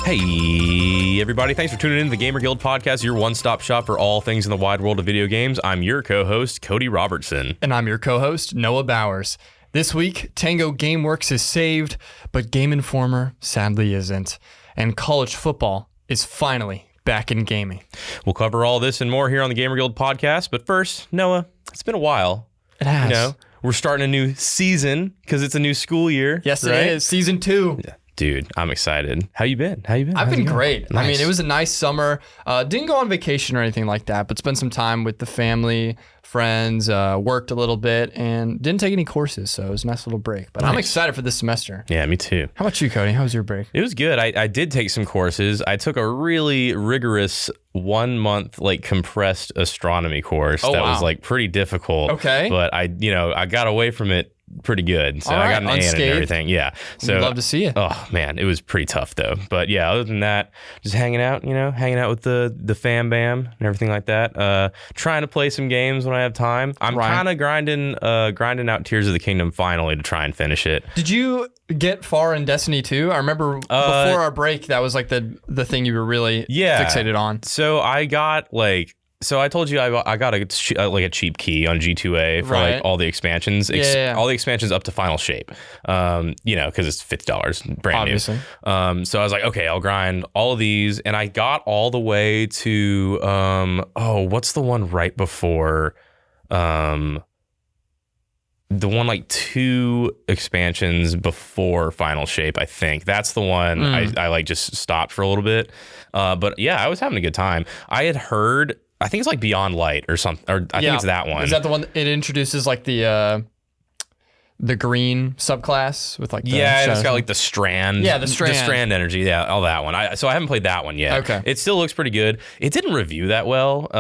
Hey, everybody. Thanks for tuning in to the Gamer Guild podcast, your one-stop shop for all things in the wide world of video games. I'm your co-host, Cody Robertson. And I'm your co-host, Noah Bowers. This week, Tango Gameworks is saved, but Game Informer sadly isn't. And college football is finally back in gaming. We'll cover all this and more here on the Gamer Guild podcast. But first, Noah, it's been a while. It has. You know, we're starting a new season because it's a new school year. Yes, right? It is. Season 2. Yeah. Dude, I'm excited. How you been? I've been great. Nice. I mean, it was a nice summer. Didn't go on vacation or anything like that, but spent some time with the family, friends, worked a little bit, and didn't take any courses, so it was a nice little break. But I'm excited for this semester. Yeah, me too. How about you, Cody? How was your break? It was good. I did take some courses. I took a really rigorous 1 month, compressed astronomy course was pretty difficult. Okay. But I got away from it pretty good. So right, I got an A in it and everything. Yeah. So I'd love to see it. Oh man, it was pretty tough though. But yeah, other than that, just hanging out with the fam bam and everything like that. Trying to play some games when I have time. I'm kind of grinding out Tears of the Kingdom finally to try and finish it. Did you get far in Destiny 2? I remember before our break, that was the thing you were really fixated on. So I got So I told you I got a cheap key on G2A for all the expansions. All the expansions up to Final Shape. Because it's $50 brand Obviously. new. So I was like, okay, I'll grind all of these, and I got all the way to what's the one right before the one 2 expansions before Final Shape, I think. That's the one I just stopped for a little bit. But yeah, I was having a good time. I had heard, I think it's Beyond Light or something, or I think it's that one. Is that the one it introduces the green subclass with it's got the strand. Yeah, the strand energy. Yeah, all that one. So I haven't played that one yet. Okay. It still looks pretty good. It didn't review that well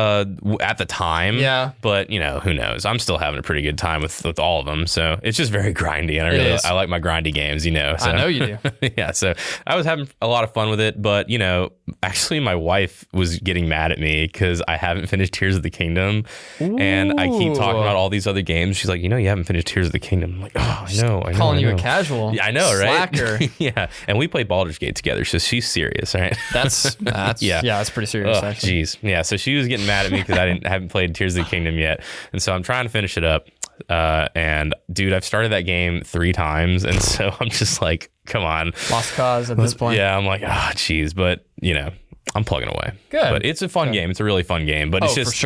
at the time. Yeah. But who knows? I'm still having a pretty good time with all of them. So it's just very grindy, and I like my grindy games. So. I know you do. Yeah. So I was having a lot of fun with it, but actually my wife was getting mad at me because I haven't finished Tears of the Kingdom. Ooh. And I keep talking about all these other games. She's like, you haven't finished Tears of the Kingdom. I'm like, oh, I know. Calling you a casual. Yeah, I know, right? Slacker. Yeah. And we play Baldur's Gate together, so she's serious, right? That's pretty serious, actually. Jeez. Yeah. So she was getting mad at me because I haven't played Tears of the Kingdom yet. And so I'm trying to finish it up. And dude, I've started that game 3 times, and so I'm just like, come on. Lost cause at this point. Yeah, I'm like, geez, but I'm plugging away. Good. But it's a fun game. It's a really fun game. But it's just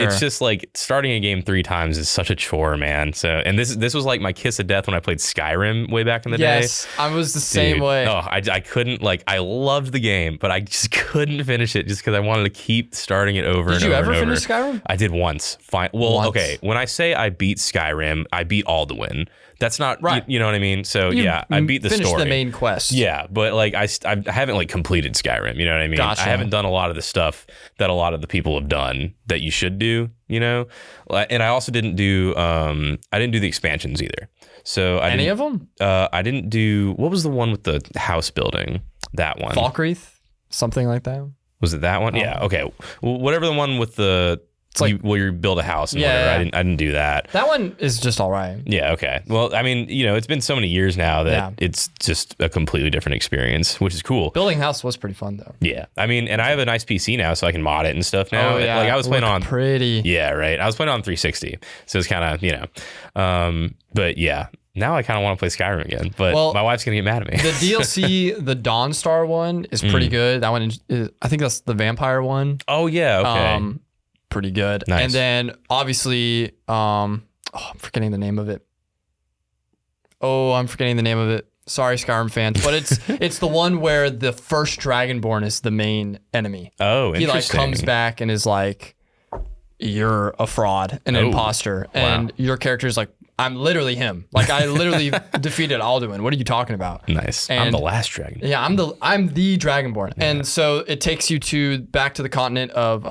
starting a game 3 times is such a chore, man. So, and this was my kiss of death when I played Skyrim way back in the day. Yes, I was the same way. Oh, I couldn't I loved the game, but I just couldn't finish it just because I wanted to keep starting it over and over and over. Did you ever finish Skyrim? I did once. Fine. Well, once. Okay. When I say I beat Skyrim, I beat Alduin. That's not right. You know what I mean? So I beat the story. Finished the main quest. Yeah, but I haven't completed Skyrim. You know what I mean? Gotcha. I haven't done a lot of the stuff that a lot of the people have done that you should do. And I also didn't do the expansions either. So any of them? I didn't do. What was the one with the house building? That one. Falkreath, something like that. Was it that one? Yeah. Okay. Well, whatever the one with the. It's where you build a house and whatever. I didn't do that. That one is just all right. Yeah, okay. Well, I mean, it's been so many years now that it's just a completely different experience, which is cool. Building house was pretty fun though. Yeah. I mean, and I have a nice PC now, so I can mod it and stuff now. Oh, yeah. I was playing on pretty. Yeah, right. I was playing on 360. So it's kind of, but yeah. Now I kind of want to play Skyrim again, but my wife's going to get mad at me. The DLC, the Dawnstar one is pretty good. That one is, I think that's the vampire one. Oh yeah, okay. Pretty good. Nice. And then obviously, I'm forgetting the name of it. Sorry, Skyrim fans, but it's the one where the first Dragonborn is the main enemy. Oh, interesting. He comes back and is like, you're a fraud, an imposter. And your character is like, I'm literally him. I literally defeated Alduin. What are you talking about? Nice. I'm the last dragon. Yeah, I'm the Dragonborn. Yeah. And so it takes you back to the continent of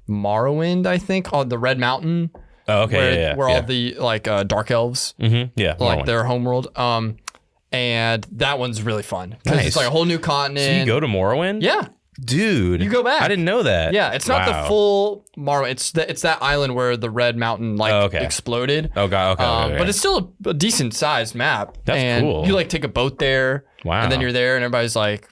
Morrowind, I think, called the Red Mountain. Oh, okay. Where all the dark elves, their homeworld. And that one's really fun because it's a whole new continent. So you go to Morrowind? Yeah. Dude, You go back. I didn't know that. Yeah, it's not the full Marvel. It's that island where the red mountain exploded. Oh god, okay. But it's still a decent sized map. That's cool. You like take a boat there. Wow. And then you're there, and everybody's like,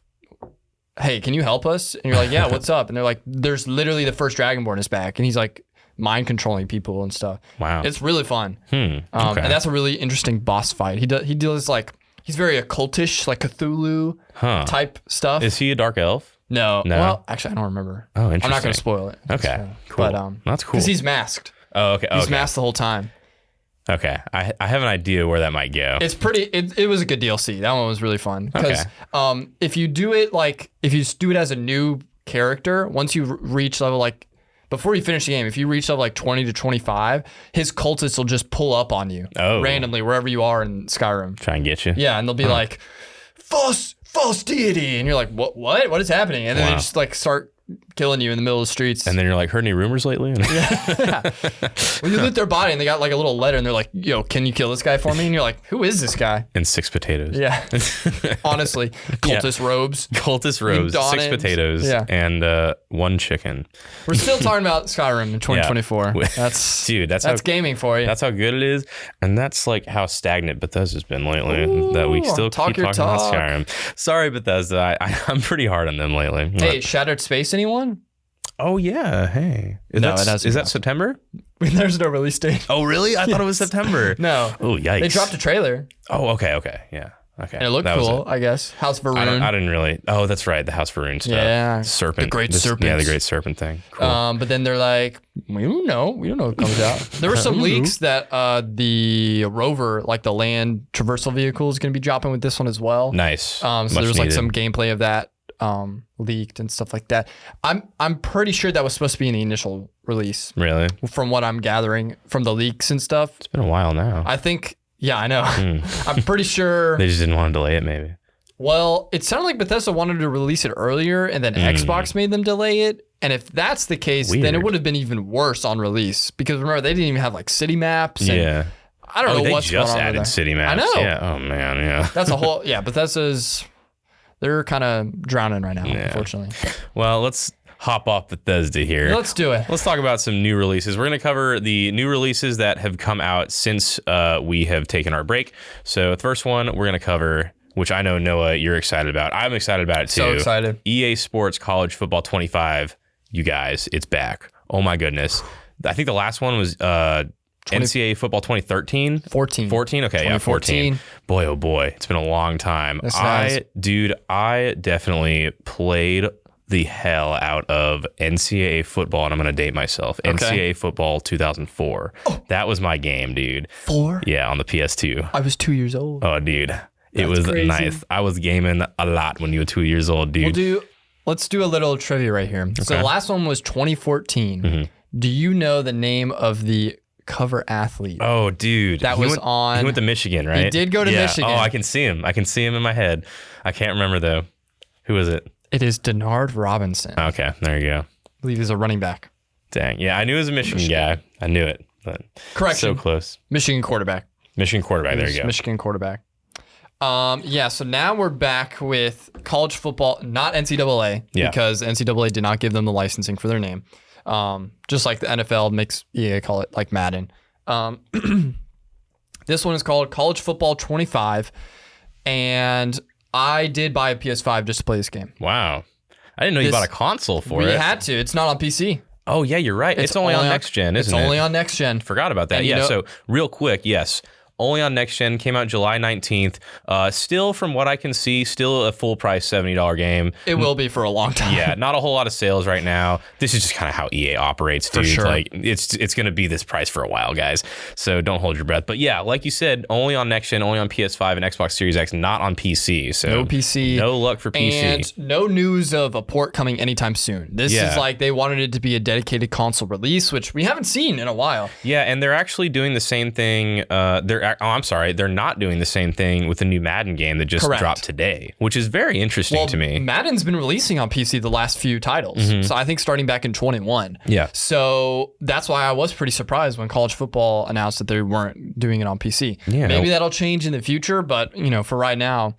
"Hey, can you help us?" And you're like, "Yeah, what's up?" And they're like, "There's literally the first Dragonborn is back," and he's like mind controlling people and stuff. Wow, it's really fun. Okay. And that's a really interesting boss fight. He does like he's very occultish, like Cthulhu type stuff. Is he a dark elf? No. Well, actually, I don't remember. Oh, interesting. I'm not going to spoil it. Okay, cool. But that's cool. Because he's masked. Oh, okay. He's masked the whole time. Okay, I have an idea where that might go. It's pretty. It was a good DLC. That one was really fun. Because if you do it as a new character, once you reach level before you finish the game, if you reach level 20 to 25, his cultists will just pull up on you randomly wherever you are in Skyrim. Try and get you. Yeah, and they'll be like, false deity, and you're like, what is happening? And then they just start killing you in the middle of the streets. And then you're like, heard any rumors lately? Yeah. When you loot their body and they got a little letter and they're like, yo, can you kill this guy for me? And you're like, who is this guy? And 6 potatoes. Yeah. Honestly, cultist robes. Cultist robes, 6 potatoes, and 1 chicken. We're still talking about Skyrim in 2024. Yeah. That's gaming for you. That's how good it is. And that's how stagnant Bethesda's been lately. Ooh, that we still keep talking about Skyrim. Sorry, Bethesda. I'm pretty hard on them lately. Hey, Shattered Space, anyone? Oh, yeah. Hey. Is that September? There's no release date. Oh, really? I thought it was September. No. Oh, yikes. They dropped a trailer. Oh, okay. Yeah. Okay. And it looked cool, I guess. House Varun. I didn't really. Oh, that's right. The House Varun stuff. Yeah. Serpent. The Great Serpent. Yeah, the Great Serpent thing. Cool. But then they're like, we don't know. We don't know what comes out. There were some leaks that the rover, the land traversal vehicle, is going to be dropping with this one as well. Nice. So there was some gameplay of that leaked and stuff like that. I'm pretty sure that was supposed to be in the initial release. Really? From what I'm gathering from the leaks and stuff. It's been a while now. I think. Yeah, I know. I'm pretty sure. They just didn't want to delay it, maybe. Well, it sounded like Bethesda wanted to release it earlier, and then Xbox made them delay it. And if that's the case, then it would have been even worse on release. Because remember, they didn't even have city maps. And I don't know what's going on. They just added city maps. I know. Yeah. Oh, man. Yeah. That's a whole. Yeah, they're kind of drowning right now, unfortunately. Well, let's hop off Bethesda here. Let's do it. Let's talk about some new releases. We're going to cover the new releases that have come out since we have taken our break. So the first one we're going to cover, which I know, Noah, you're excited about. I'm excited about it too. So excited. EA Sports College Football 25. You guys, it's back. Oh my goodness. I think the last one was NCAA Football 2013? 14. 14? Okay, 2014. 14. Boy, oh boy. It's been a long time. That's nice. I definitely played the hell out of NCAA football, and I'm going to date myself. Okay. NCAA football 2004. Oh. That was my game, dude. 4? Yeah, on the PS2. I was 2 years old. Oh, dude. It was crazy. Nice. I was gaming a lot when you were 2 years old, dude. Let's do a little trivia right here. Okay. So the last one was 2014. Mm-hmm. Do you know the name of the cover athlete? Oh, dude. He went to Michigan, right? He did go to Michigan. Oh, I can see him. I can see him in my head. I can't remember, though. Who is it? It is Denard Robinson. Okay, there you go. I believe he's a running back. Dang. Yeah, I knew he was a Michigan guy. I knew it. But correction. So close. Michigan quarterback. There you go. Michigan quarterback. So now we're back with college football, not NCAA, because NCAA did not give them the licensing for their name. Just like the NFL makes EA call it like Madden. This one is called College Football 25, and I did buy a PS5 just to play this game. Wow. I didn't know you bought a console for it. We had to. It's not on PC. Oh, yeah, you're right. It's only on next gen, isn't it? It's only on next gen. Forgot about that. And so real quick, yes. Only on next gen, came out July 19th. Still, from what I can see, still a full price $70 game. It will be for a long time. Yeah, not a whole lot of sales right now. This is just kind of how EA operates, dude. For sure. Like it's going to be this price for a while, guys. So don't hold your breath. But yeah, like you said, only on next gen, only on PS5 and Xbox Series X, not on PC. So no PC. No luck for PC. And no news of a port coming anytime soon. This is like they wanted it to be a dedicated console release, which we haven't seen in a while. Yeah, and they're actually doing the same thing. They're not doing the same thing with the new Madden game that just dropped today, which is very interesting to me. Madden's been releasing on PC the last few titles. So I think starting back in 21. Yeah. So that's why I was pretty surprised when college football announced that they weren't doing it on PC. Yeah. Maybe that'll change in the future, but for right now,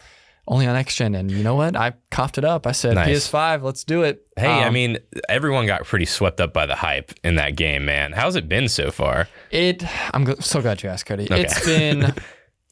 only on Next Gen. And you know what? I coughed it up. I said, Nice. PS5, let's do it. Hey, I mean, everyone got pretty swept up by the hype in that game, man. How's it been so far? I'm so glad you asked, Cody. Okay. It's been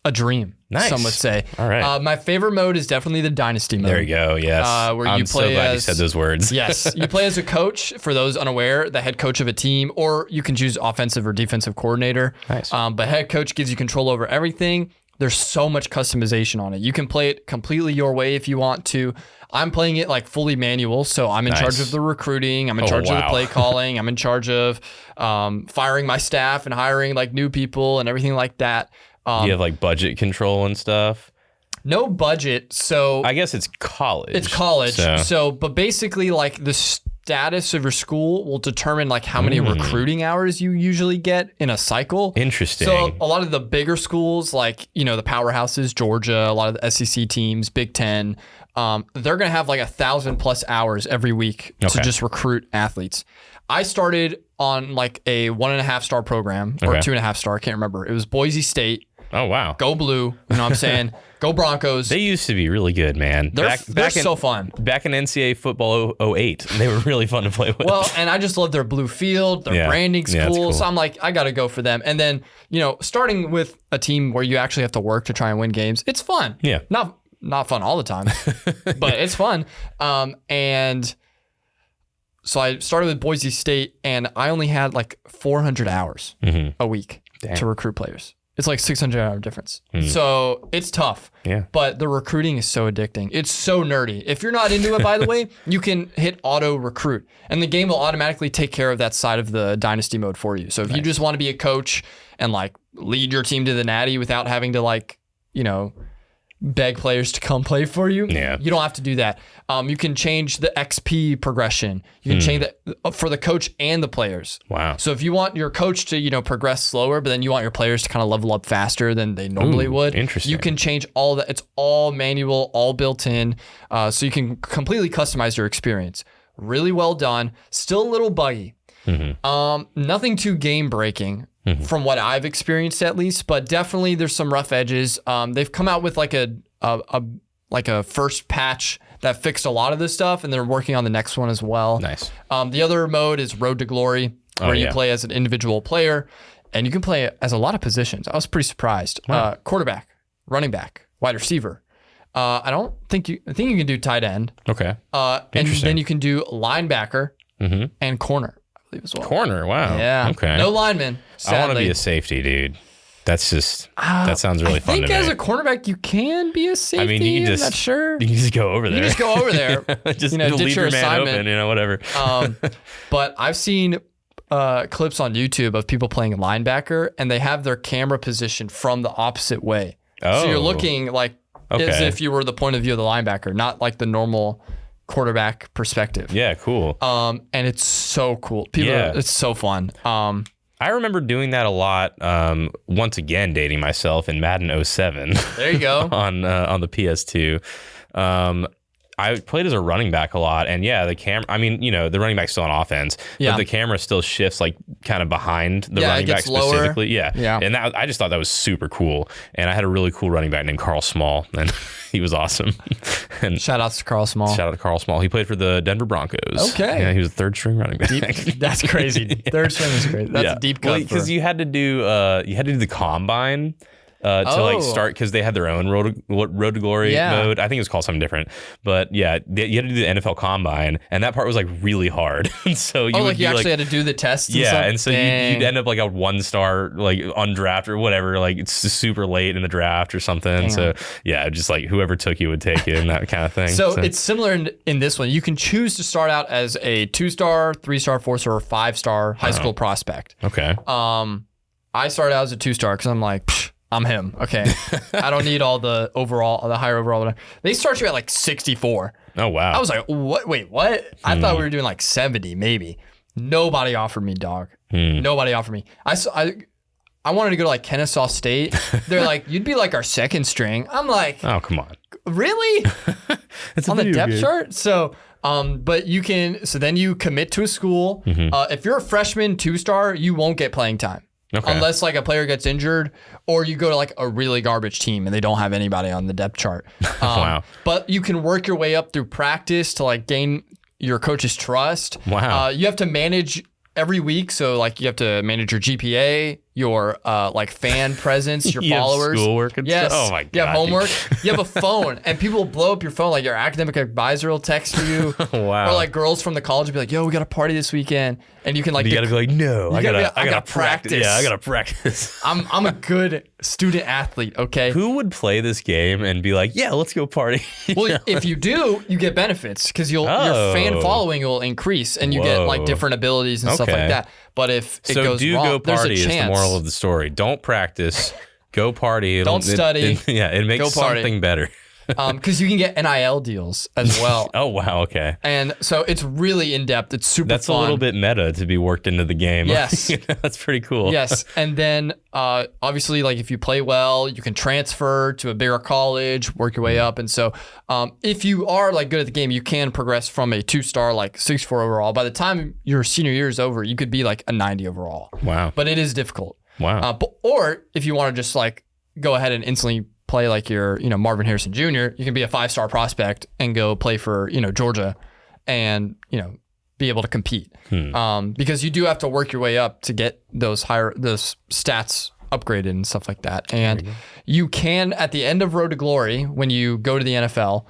a dream, Nice. some would say. All right. My favorite mode is definitely the Dynasty mode. There you go. Yes. Where I'm you so play glad you as- said those words. Yes, you play as a coach, for those unaware, the head coach of a team, or you can choose offensive or defensive coordinator. Nice. But head coach gives you control over everything. There's so much customization on it. You can play it completely your way if you want to. I'm playing it like fully manual, so I'm in charge of the recruiting. I'm in charge of the play calling. I'm in charge of firing my staff and hiring like new people and everything like that. You have like budget control and stuff. No budget, so I guess it's college. it's college. So, but basically, like the status of your school will determine like how many recruiting hours you usually get in a cycle. Interesting. So a lot of the bigger schools, like, you know, the powerhouses, Georgia, a lot of the SEC teams, Big Ten, they're going to have like 1,000+ hours every week to just recruit athletes. I started on like a 1.5 star program or 2.5 star. I can't remember. It was Boise State. Oh, wow. Go Blue. You know what I'm saying? Go Broncos. They used to be really good, man. They're so fun. Back in NCAA football 08, they were really fun to play with. Well, and I just love their blue field. Their branding's cool. So I'm like, I got to go for them. And then, you know, starting with a team where you actually have to work to try and win games, it's fun. Yeah. Not fun all the time, but it's fun. And so I started with Boise State, and I only had like 400 hours a week to recruit players. It's like 600-hour difference. So it's tough. Yeah. But the recruiting is so addicting. It's so nerdy. If you're not into it, by the way, you can hit auto recruit, and the game will automatically take care of that side of the dynasty mode for you. So if you just want to be a coach and like lead your team to the natty without having to like, you know, beg players to come play for you, you don't have to do that. You can change the XP progression. You can change that for the coach and the players. Wow. So if you want your coach to, you know, progress slower, but then you want your players to kind of level up faster than they normally would, interesting. you can change all that. It's all manual, all built in. So you can completely customize your experience. Really well done. Still a little buggy. Nothing too game breaking. From what I've experienced, at least, but definitely there's some rough edges. They've come out with like a first patch that fixed a lot of this stuff, and they're working on the next one as well. Nice. The other mode is Road to Glory, where you play as an individual player, and you can play as a lot of positions. I was pretty surprised. Quarterback, running back, wide receiver. I think you can do tight end. Okay. And then you can do linebacker and corner. As well. Corner, wow. Yeah. Okay. No lineman. Sadly. I want to be a safety, dude. That's just that sounds really fun to me. I think as a cornerback you can be a safety. I mean, you can just I'm not sure. You can just go over there. You just go over there. Just ditch leave your your man assignment. open, whatever. But I've seen clips on YouTube of people playing linebacker, and they have their camera position from the opposite way. So you're looking like as if you were the point of view of the linebacker, not like the normal quarterback perspective. Yeah, cool. And it's so cool. It's so fun. I remember doing that a lot. Once again, dating myself in Madden 07. There you go. on the PS2. I played as a running back a lot, and the camera. I mean, you know, the running back's still on offense, but the camera still shifts like kind of behind the running back specifically. Lower. Yeah. And that I just thought that was super cool. And I had a really cool running back named Carl Small, and he was awesome. And shout outs to Carl Small. Shout out to Carl Small. He played for the Denver Broncos. Okay. Yeah, he was a third string running back. That's crazy. Third string is great. That's a deep cut. Because you had to do the combine. To like start, because they had their own Road to Glory mode. I think it was called something different, but you had to do the NFL Combine, and that part was like really hard. And so you actually had to do the test. And so you'd end up like a 1-star like undrafted or whatever. Like it's super late in the draft or something. Damn. So just like whoever took you would take you and that kind of thing. So it's similar in this one. You can choose to start out as a 2-star, 3-star, 4-star, or 5-star high school prospect. Okay. I started out as a 2-star because I'm like, I'm him. Okay. I don't need all the higher overall. They start you at like 64. Oh, wow. I was like, what? Wait, what? I thought we were doing like 70 maybe. Nobody offered me, dog. Nobody offered me. I wanted to go to like Kennesaw State. They're like, you'd be like our second string. I'm like, oh, come on. Really? It's on the depth chart? So, but you can, so then you commit to a school. If you're a freshman 2-star, you won't get playing time. Okay. Unless like a player gets injured or you go to like a really garbage team and they don't have anybody on the depth chart. Wow. But you can work your way up through practice to like gain your coach's trust. Wow. You have to manage every week. So like you have to manage your GPA, your like fan presence, your You have followers. schoolwork and yes. stuff? Oh my God. You have homework. You have a phone and people will blow up your phone. Like your academic advisor will text you. Wow. Or like girls from the college will be like, yo, we got a party this weekend. And you can like, You got to be like, no, I gotta practice. Yeah, I gotta practice. I'm a good student athlete. Okay. Who would play this game and be like, yeah, let's go party? Well, if you do, you get benefits because your fan following will increase and you get like different abilities and stuff like that. But if it goes wrong, go there's a party is the chance. moral of the story. Don't practice. Go party. Don't study. It makes Go party. something better. Because you can get NIL deals as well. Oh, wow. Okay. And so it's really in depth. It's super That's fun. a little bit meta to be worked into the game. Yes. That's pretty cool. Yes. And then obviously, like if you play well, you can transfer to a bigger college, work your way up. And so if you are like good at the game, you can progress from a 2-star, like 64 overall. By the time your senior year is over, you could be like a 90 overall. Wow. But it is difficult. Wow. Or if you want to just like go ahead and instantly play like your, Marvin Harrison Jr., you can be a 5-star prospect and go play for, Georgia and, be able to compete. Because you do have to work your way up to get those stats upgraded and stuff like that. And you can, at the end of Road to Glory, when you go to the NFL,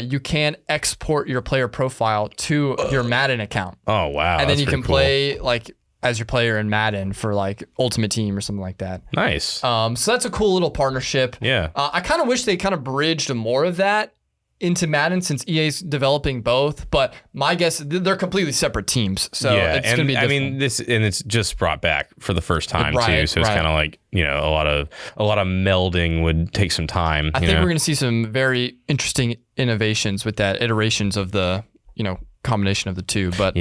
you can export your player profile to your Madden account. Oh, wow. And then you can cool. play like as your player in Madden for like Ultimate Team or something like that. Nice. So that's a cool little partnership. Yeah. I kind of wish they kind of bridged more of that into Madden since EA's developing both. But my guess, they're completely separate teams. So it's going to be different. I mean, it's just brought back for the first time too. So it's kind of like, a lot of melding would take some time. I think we're going to see some very interesting innovations with that, iterations of the, combination of the two. But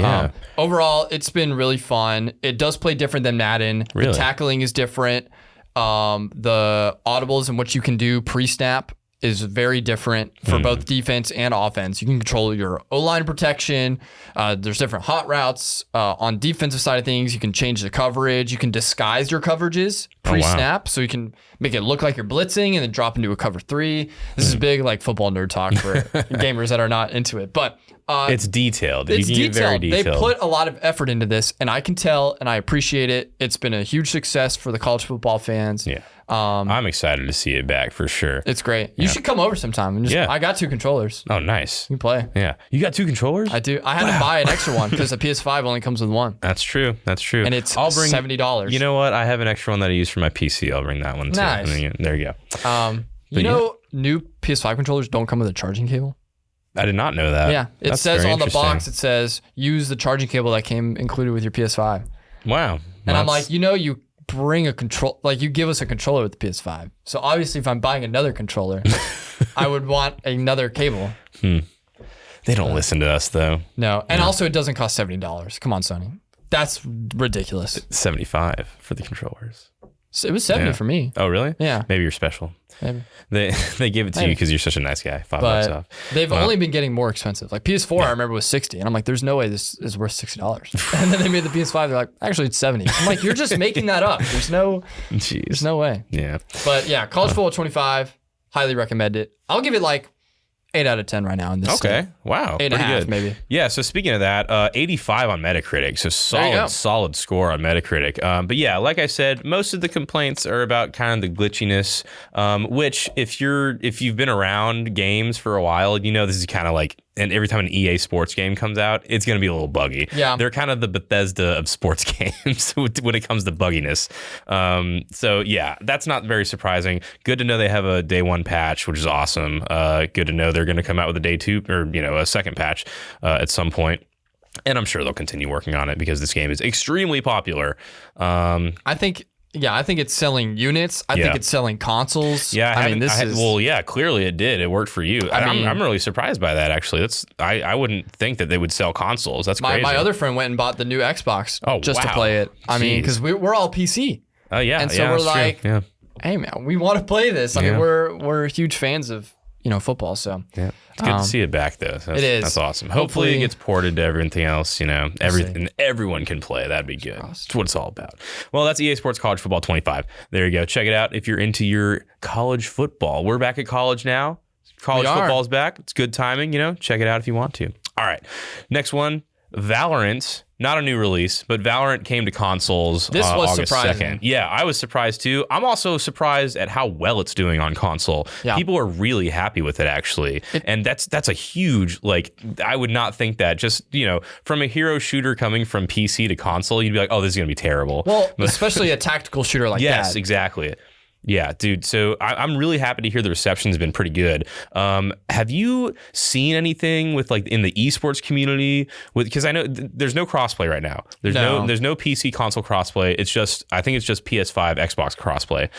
overall, it's been really fun. It does play different than Madden. Really? The tackling is different. The audibles and what you can do pre-snap is very different for both defense and offense. You can control your O-line protection. There's different hot routes. On defensive side of things, you can change the coverage. You can disguise your coverages pre-snap, so you can make it look like you're blitzing and then drop into a cover 3. This is big like football nerd talk for gamers that are not into it. But it's detailed. It's you can get very detailed. detailed. They put a lot of effort into this, and I can tell, and I appreciate it. It's been a huge success for the college football fans. Yeah. I'm excited to see it back for sure. It's great. You should come over sometime. And I got 2 controllers. Oh, nice. You can play. Yeah. You got 2 controllers? I do. I had to buy an extra one because the PS5 only comes with one. That's true. And it's $70. You know what? I have an extra one that I use for my PC. I'll bring that one too. Nice. And then, there you go. New PS5 controllers don't come with a charging cable? I did not know that. Yeah. It says very on the interesting. box, it says, use the charging cable that came included with your PS5. Wow. And I'm like, you bring a control, like you give us a controller with the PS5. So obviously if I'm buying another controller, I would want another cable. They don't listen to us though. No. And also it doesn't cost $70. Come on, Sony. That's ridiculous. $75 for the controllers. So it was $70 for me. Oh, really? Yeah. Maybe you're special. Maybe. They give it to you because you're such a nice guy. $5 off. They've only been getting more expensive. Like PS4, I remember was $60, and I'm like, there's no way this is worth $60. And then they made the PS5. They're like, actually, it's $70. I'm like, you're just making that up. There's no way. Yeah. But yeah, College Football 25, highly recommend it. I'll give it like 8 out of 10 right now in this state. Wow. 8.5 good. maybe. Yeah. So speaking of that, 85 on Metacritic. So solid score on Metacritic. But yeah, like I said, most of the complaints are about kind of the glitchiness, which if you've been around games for a while, this is kind of like, and every time an EA Sports game comes out, it's going to be a little buggy. Yeah. They're kind of the Bethesda of sports games when it comes to bugginess. So yeah, that's not very surprising. Good to know they have a day 1 patch, which is awesome. Good to know they're going to come out with a day 2 or, a second patch at some point. And I'm sure they'll continue working on it because this game is extremely popular. I think it's selling units. I think it's selling consoles. Yeah, clearly it did. It worked for you. I'm really surprised by that. Actually, I wouldn't think that they would sell consoles. That's crazy. My other friend went and bought the new Xbox to play it. I mean, because we're all PC. Oh yeah, and so we're like, hey man, we want to play this. I mean, we're huge fans of football. So yeah, it's good to see it back though. It is. That's awesome. Hopefully it gets ported to everything else. Everyone can play. That'd be good. That's what it's all about. Well, that's EA Sports College Football 25. There you go. Check it out if you're into your college football. We're back at college now. College football's back. It's good timing. Check it out if you want to. All right, next one. Valorant, not a new release, but Valorant came to consoles this was August surprising. 2nd. Yeah, I was surprised too. I'm also surprised at how well it's doing on console. Yeah. People are really happy with it, actually. And that's a huge, I would not think that just, from a hero shooter coming from PC to console, you'd be like, oh, this is going to be terrible. Well, especially a tactical shooter like that. Yes, exactly. Yeah, dude. So I'm really happy to hear the reception's been pretty good. Have you seen anything with in the esports community? Because I know there's no crossplay right now. There's no PC console crossplay. I think it's just PS5, Xbox crossplay.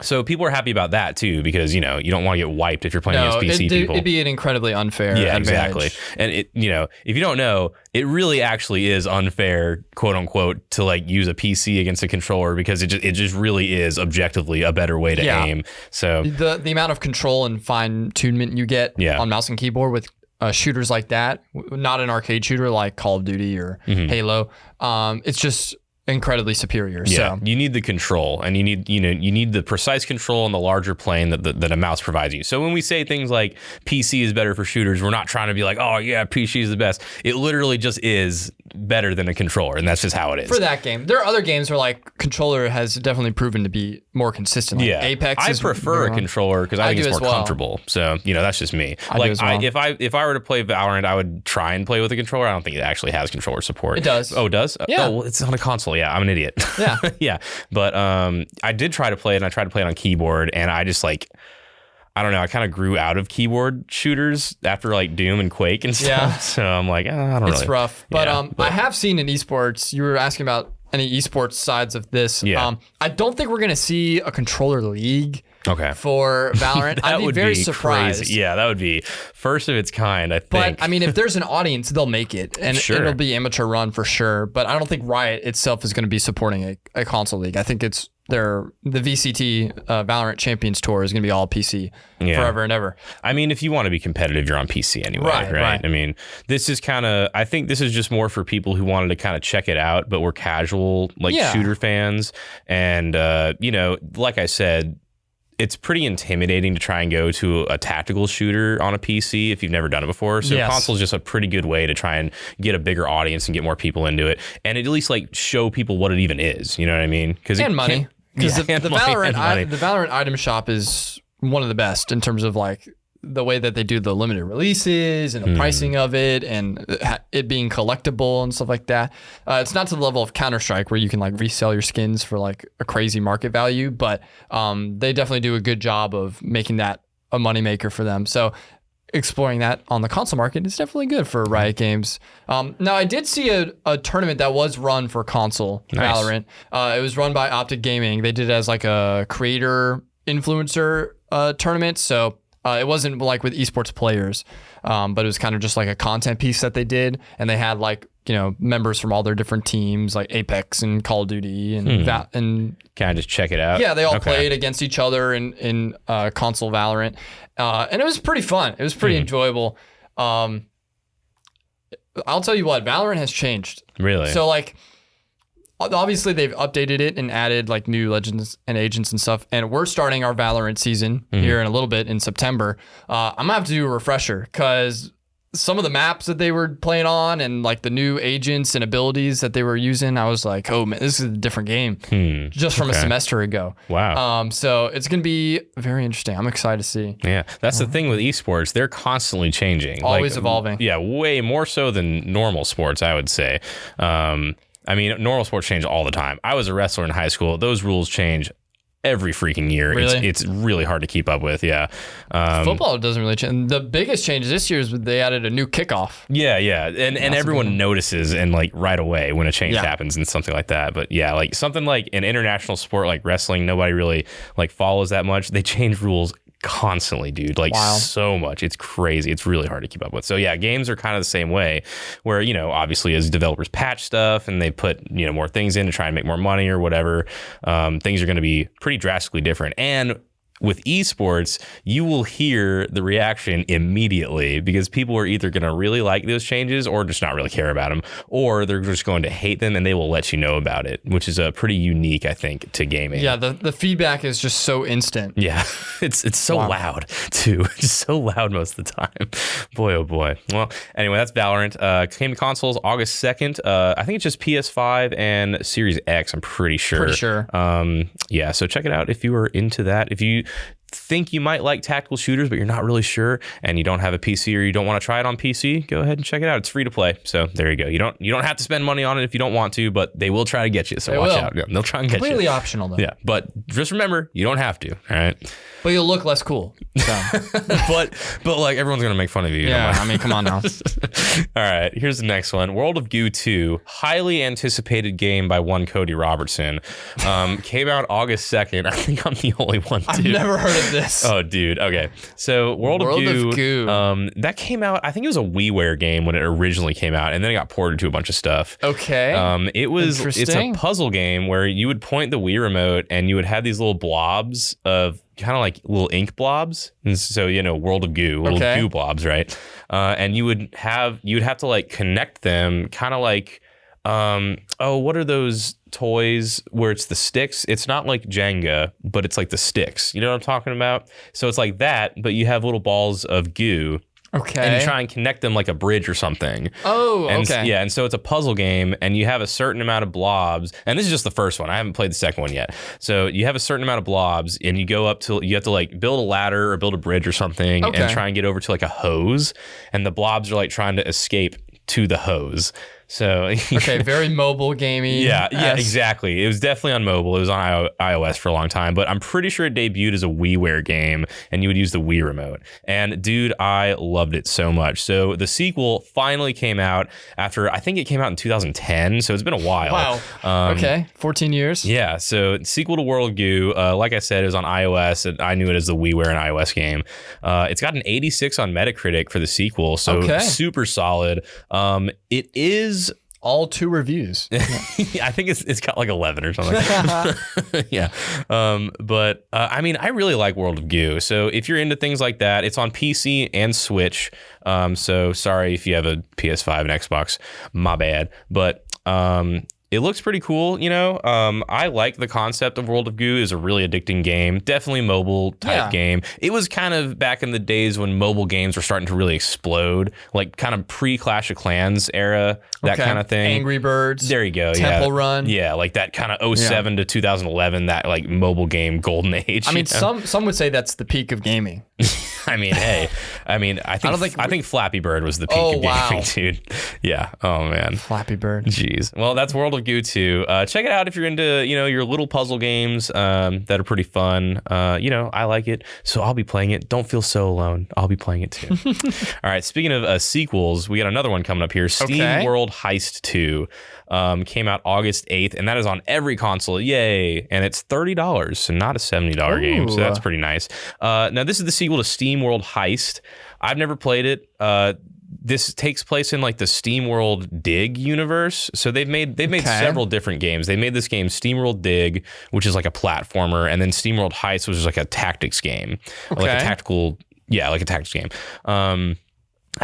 So people are happy about that too, because you don't want to get wiped if you're playing against PC people. It'd be an incredibly unfair advantage. Exactly. And if you don't know, it really actually is unfair, quote unquote, to use a PC against a controller, because it just really is objectively a better way to aim. So the amount of control and fine tunement you get on mouse and keyboard with shooters like that, not an arcade shooter like Call of Duty or Halo, it's just incredibly superior. Yeah, so you need the control, and you need the precise control and the larger plane that a mouse provides you. So when we say things like PC is better for shooters, we're not trying to be like, oh yeah, PC is the best. It literally just is better than a controller, and that's just how it is. For that game. There are other games where controller has definitely proven to be more consistent. Apex I prefer a controller because I think it's more comfortable. So, that's just me. If I were to play Valorant, I would try and play with a controller. I don't think it actually has controller support. It does. Oh, it does? Yeah. Oh, well, it's on a console. Yeah, I'm an idiot. Yeah. Yeah. But I did try to play it, and I tried to play it on keyboard, and I just I don't know. I kind of grew out of keyboard shooters after Doom and Quake and stuff. Yeah. So I'm like, I don't know. It's rough. But, I have seen in esports, you were asking about any esports sides of this. Yeah. I don't think we're going to see a controller league for Valorant. I'd be very surprised. Crazy. Yeah, that would be first of its kind, I think. But if there's an audience, they'll make it. And it'll be amateur run for sure. But I don't think Riot itself is going to be supporting a console league. I think it's the VCT Valorant Champions Tour is going to be all PC forever and ever. If you want to be competitive, you're on PC anyway, right? This is I think this is just more for people who wanted to kind of check it out, but were casual shooter fans. And, like I said, it's pretty intimidating to try and go to a tactical shooter on a PC if you've never done it before. So console is just a pretty good way to try and get a bigger audience and get more people into it, and at least show people what it even is. You know what I mean? And money. Because the Valorant item shop is one of the best in terms of the way that they do the limited releases and the pricing of it, and it being collectible and stuff like that. It's not to the level of Counter-Strike where you can resell your skins for a crazy market value, but they definitely do a good job of making that a moneymaker for them. So exploring that on the console market is definitely good for Riot Games. Now, I did see a tournament that was run for console Valorant. It was run by Optic Gaming. They did it as a creator influencer tournament. So it wasn't with esports players, but it was kind of just a content piece that they did. And they had members from all their different teams, like Apex and Call of Duty and and kind of just check it out. Yeah, they all played against each other in console Valorant, and it was pretty fun. It was pretty enjoyable. I'll tell you what, Valorant has changed. Really? So obviously they've updated it and added new legends and agents and stuff. And we're starting our Valorant season here in a little bit in September. I'm gonna have to do a refresher because some of the maps that they were playing on and the new agents and abilities that they were using, I was like, oh man, this is a different game just from a semester ago. Wow. So it's going to be very interesting. I'm excited to see. Yeah. That's the thing with esports. They're constantly changing. Always evolving. Yeah. Way more so than normal sports, I would say. Normal sports change all the time. I was a wrestler in high school. Those rules change every freaking year. Really? It's really hard to keep up with. Yeah. Football doesn't really change. The biggest change this year is they added a new kickoff. Yeah. And everyone notices and right away when a change happens and something like that. But yeah, something like an international sport like wrestling, nobody really follows that much. They change rules constantly, dude. So much. It's crazy. It's really hard to keep up with. So yeah, games are kind of the same way where, obviously as developers patch stuff and they put, more things in to try and make more money or whatever, things are going to be pretty drastically different. And with esports, you will hear the reaction immediately because people are either going to really like those changes or just not really care about them, or they're just going to hate them and they will let you know about it, which is pretty unique, I think, to gaming. Yeah, the feedback is just so instant. Yeah, it's so loud too. It's so loud most of the time. Boy, oh boy. Well, anyway, that's Valorant. Came to consoles August 2nd. I think it's just PS5 and Series X, I'm pretty sure. Pretty sure. Yeah, so check it out if you are into that. If you think you might like tactical shooters, but you're not really sure, and you don't have a PC or you don't want to try it on PC, go ahead and check it out. It's free to play. So there you go. You don't have to spend money on it if you don't want to, but they will try to get you. So watch out. Yeah, they'll try and get you. Completely optional though. Yeah, but just remember, you don't have to. All right. But you'll look less cool. So. but like everyone's gonna make fun of you. Yeah, I mean, come on now. All right, here's the next one. World of Goo 2, highly anticipated game by one Cody Robertson. Came out August 2nd. I think I'm the only one, too. I've never heard of this. Oh, dude. Okay. So World of Goo. That came out, I think it was a WiiWare game when it originally came out, and then it got ported to a bunch of stuff. Okay. It's a puzzle game where you would point the Wii remote and you would have these little blobs of kind of like little ink blobs. And so, World of Goo, little goo blobs, right? And you would have to like connect them kind of like, what are those toys where it's the sticks? It's not like Jenga, but it's like the sticks. You know what I'm talking about? So it's like that, but you have little balls of goo. Okay. And you try and connect them like a bridge or something. Oh, and okay. Yeah, and so it's a puzzle game, and you have a certain amount of blobs. And this is just the first one. I haven't played the second one yet. So you have a certain amount of blobs, and you go up to, you have to like build a ladder or build a bridge or something, and try and get over to like a hose. And the blobs are like trying to escape to the hose. So okay, very mobile gamey. Yeah, exactly. It was definitely on mobile. It was on iOS for a long time, but I'm pretty sure it debuted as a WiiWare game, and you would use the Wii remote. And dude, I loved it so much. So the sequel finally came out after, I think it came out in 2010, so it's been a while. Wow. Okay, 14 years. Yeah, so sequel to World of Goo, like I said, it was on iOS, and I knew it as the WiiWare and iOS game. It's got an 86 on Metacritic for the sequel, so super solid. It is all 2 reviews. I think it's got like 11 or something. Yeah. But I mean, I really like World of Goo. So if you're into things like that, it's on PC and Switch. So sorry if you have a PS5 and Xbox, my bad. But it looks pretty cool, I like the concept of World of Goo. Is a really addicting game. Definitely mobile type game. It was kind of back in the days when mobile games were starting to really explode, like kind of pre-Clash of Clans era, that kind of thing. Angry Birds. There you go. Temple Run. Yeah, like that kind of 07 to 2011, that like mobile game golden age. I mean, some would say that's the peak of gaming. I mean, hey, I think Flappy Bird was the peak of gaming, dude. Yeah. Oh man. Flappy Bird. Jeez. Well, that's World of Goo 2. Check it out if you're into, your little puzzle games that are pretty fun. I like it, so I'll be playing it. Don't feel so alone. I'll be playing it too. All right. Speaking of sequels, we got another one coming up here. Steam World Heist 2 came out August 8th, and that is on every console. Yay. And it's $30, so not a $70 game. So that's pretty nice. Now, this is the sequel to Steam World Heist. I've never played it. This takes place in like the SteamWorld Dig universe. So they've made several different games. They made this game SteamWorld Dig, which is like a platformer, and then SteamWorld Heist, which is like a tactics game, like a tactics game. I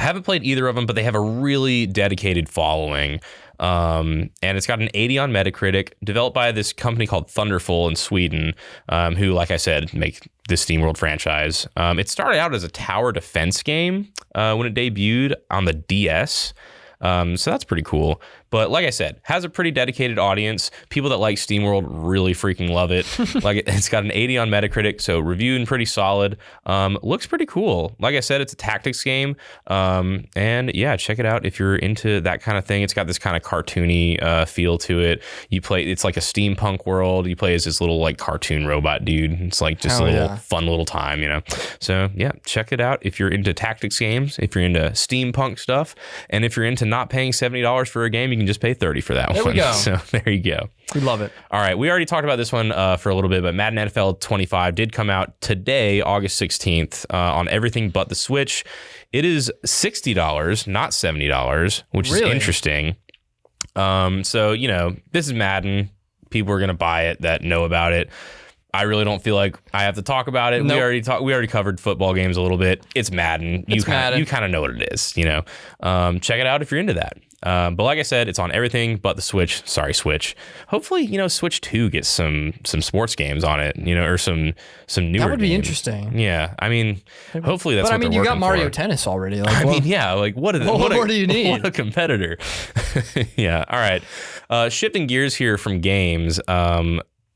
haven't played either of them, but they have a really dedicated following. And it's got an 80 on Metacritic, developed by this company called Thunderful in Sweden, who, like I said, make the SteamWorld franchise. It started out as a tower defense game when it debuted on the DS. So that's pretty cool. But like I said, has a pretty dedicated audience. People that like SteamWorld really freaking love it. Like it's got an 80 on Metacritic, so reviewed and pretty solid. Looks pretty cool. Like I said, it's a tactics game. And yeah, check it out if you're into that kind of thing. It's got this kind of cartoony feel to it. It's like a steampunk world. You play as this little like cartoon robot dude. It's like just a little fun little time, So yeah, check it out if you're into tactics games, if you're into steampunk stuff, and if you're into not paying $70 for a game, you can just pay $30 for that one. There we go. So there you go. We love it. All right. We already talked about this one for a little bit, but Madden NFL 25 did come out today, August 16th, on everything but the Switch. It is $60, not $70, which is interesting. So, this is Madden. People are going to buy it that know about it. I really don't feel like I have to talk about it. Nope. We already covered football games a little bit. It's Madden. You kind of know what it is, you know. Check it out if you're into that. But like I said, it's on everything but the Switch. Sorry, Switch. Hopefully, you know, Switch 2 gets some sports games on it, you know, or some newer That would be games. interesting. Yeah, I mean, hopefully that's. But what I mean, they're you got working Mario for. Tennis already. Like, I mean, yeah, like what more do you need? What a competitor. Yeah. All right. Shifting gears here from games.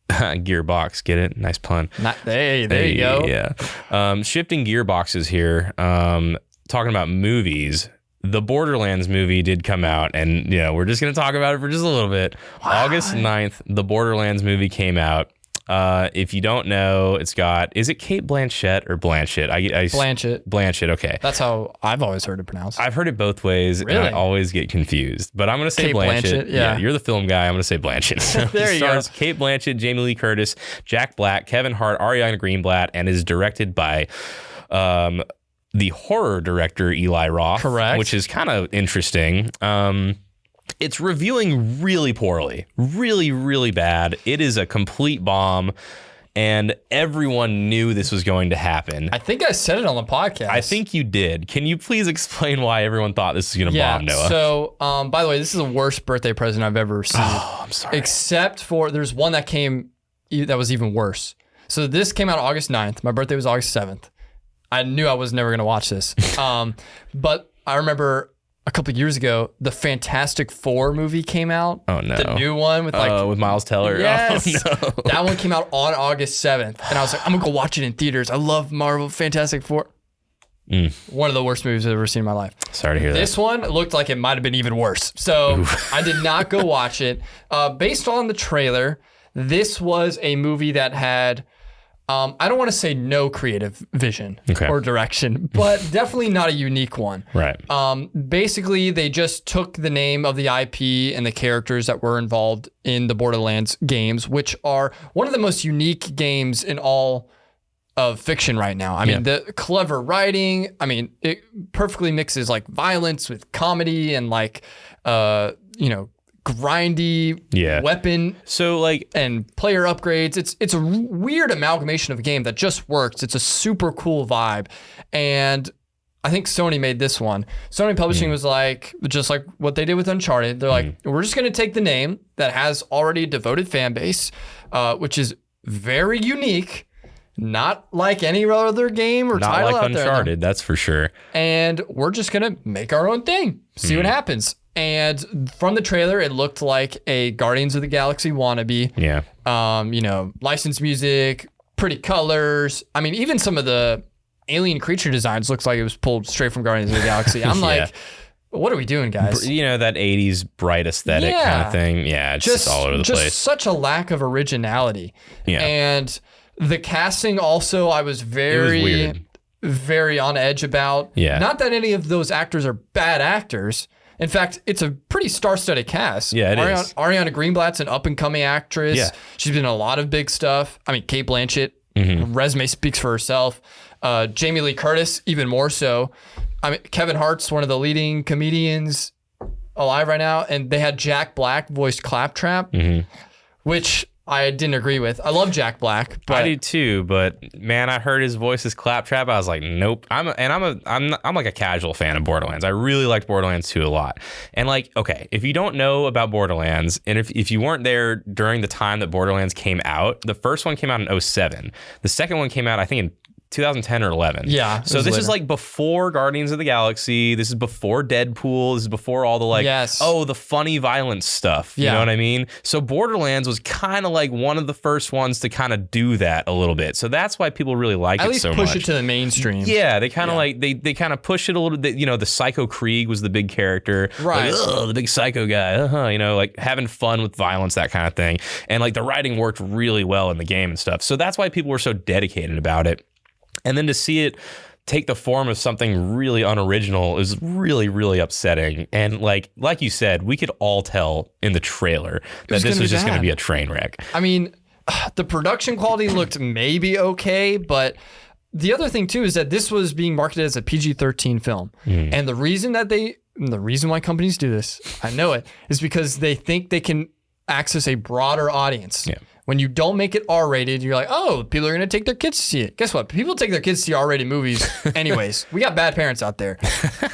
Gearbox, get it? Nice pun. There you go. Yeah. Shifting gearboxes here. Talking about movies. The Borderlands movie did come out, and you know, we're just going to talk about it for just a little bit. Wow. August 9th, the Borderlands movie came out. If you don't know, it's got, is it Cate Blanchett or Blanchett? Blanchett, okay. That's how I've always heard it pronounced. I've heard it both ways, really? and I always get confused. But I'm going to say Cate Blanchett. Yeah, you're the film guy. I'm going to say Blanchett. So there you go. Cate Blanchett, Jamie Lee Curtis, Jack Black, Kevin Hart, Ariana Greenblatt, and is directed by the horror director Eli Roth. Correct. Which is kind of interesting. It's reviewing really poorly, really, really bad. It is a complete bomb, and everyone knew this was going to happen. I think I said it on the podcast. I think you did. Can you please explain why everyone thought this was going to bomb, Noah? So, by the way, this is the worst birthday present I've ever received. Oh, I'm sorry. Except for, there's one that was even worse. So this came out August 9th. My birthday was August 7th. I knew I was never going to watch this. But I remember a couple of years ago, the Fantastic Four movie came out. Oh, no. The new one with with Miles Teller. Yes. Oh, no. That one came out on August 7th. And I was like, I'm going to go watch it in theaters. I love Marvel Fantastic Four. One of the worst movies I've ever seen in my life. Sorry to hear that. This one looked like it might have been even worse. So I did not go watch it. Based on the trailer, this was a movie that had, I don't want to say no creative vision or direction, but definitely not a unique one. Right. Basically, they just took the name of the IP and the characters that were involved in the Borderlands games, which are one of the most unique games in all of fiction right now. I mean, the clever writing, I mean, it perfectly mixes like violence with comedy and like, grindy weapon and player upgrades. It's a weird amalgamation of a game that just works. It's a super cool vibe. And I think Sony made this one. Sony Publishing was like, just like what they did with Uncharted. They're like, we're just going to take the name that has already a devoted fan base, which is very unique, not like any other game or title not like out there. Uncharted, that's for sure. And we're just going to make our own thing, see what happens. And from the trailer, it looked like a Guardians of the Galaxy wannabe. Yeah. Licensed music, pretty colors. I mean, even some of the alien creature designs looks like it was pulled straight from Guardians of the Galaxy. I'm like, what are we doing, guys? You know, that 80s bright aesthetic kind of thing. Yeah, it's just all over the place. Just such a lack of originality. Yeah. And the casting also, I was very on edge about. Yeah. Not that any of those actors are bad actors. In fact, it's a pretty star-studded cast. Yeah, it is. Ariana Greenblatt's an up-and-coming actress. Yeah. She's been in a lot of big stuff. I mean, Cate Blanchett, her resume speaks for herself. Jamie Lee Curtis, even more so. I mean, Kevin Hart's one of the leading comedians alive right now. And they had Jack Black voiced Claptrap, which I didn't agree with. I love Jack Black, but I do too. But man, I heard his voice as Claptrap. I was like, nope. I'm like a casual fan of Borderlands. I really liked Borderlands 2 a lot. And like, okay, if you don't know about Borderlands, and if you weren't there during the time that Borderlands came out, the first one came out in 2007. The second one came out, I think, in 2010 or 11. Yeah. So this is like before Guardians of the Galaxy. This is before Deadpool. This is before all the the funny violence stuff. You know what I mean? So Borderlands was kind of like one of the first ones to kind of do that a little bit. So that's why people really like it so much. At least push it to the mainstream. Yeah, they kind of like they kind of push it a little bit. You know, the Psycho Krieg was the big character. Right. Like, the big psycho guy. You know, like having fun with violence, that kind of thing. And like the writing worked really well in the game and stuff. So that's why people were so dedicated about it. And then to see it take the form of something really unoriginal is really, really upsetting. And like you said, we could all tell in the trailer that this was just going to be a train wreck. I mean, the production quality looked maybe okay, but the other thing too is that this was being marketed as a PG-13 film. And the reason why companies do this, I know it, is because they think they can access a broader audience. Yeah. When you don't make it R-rated, you're like, oh, people are going to take their kids to see it. Guess what? People take their kids to see R-rated movies anyways. We got bad parents out there.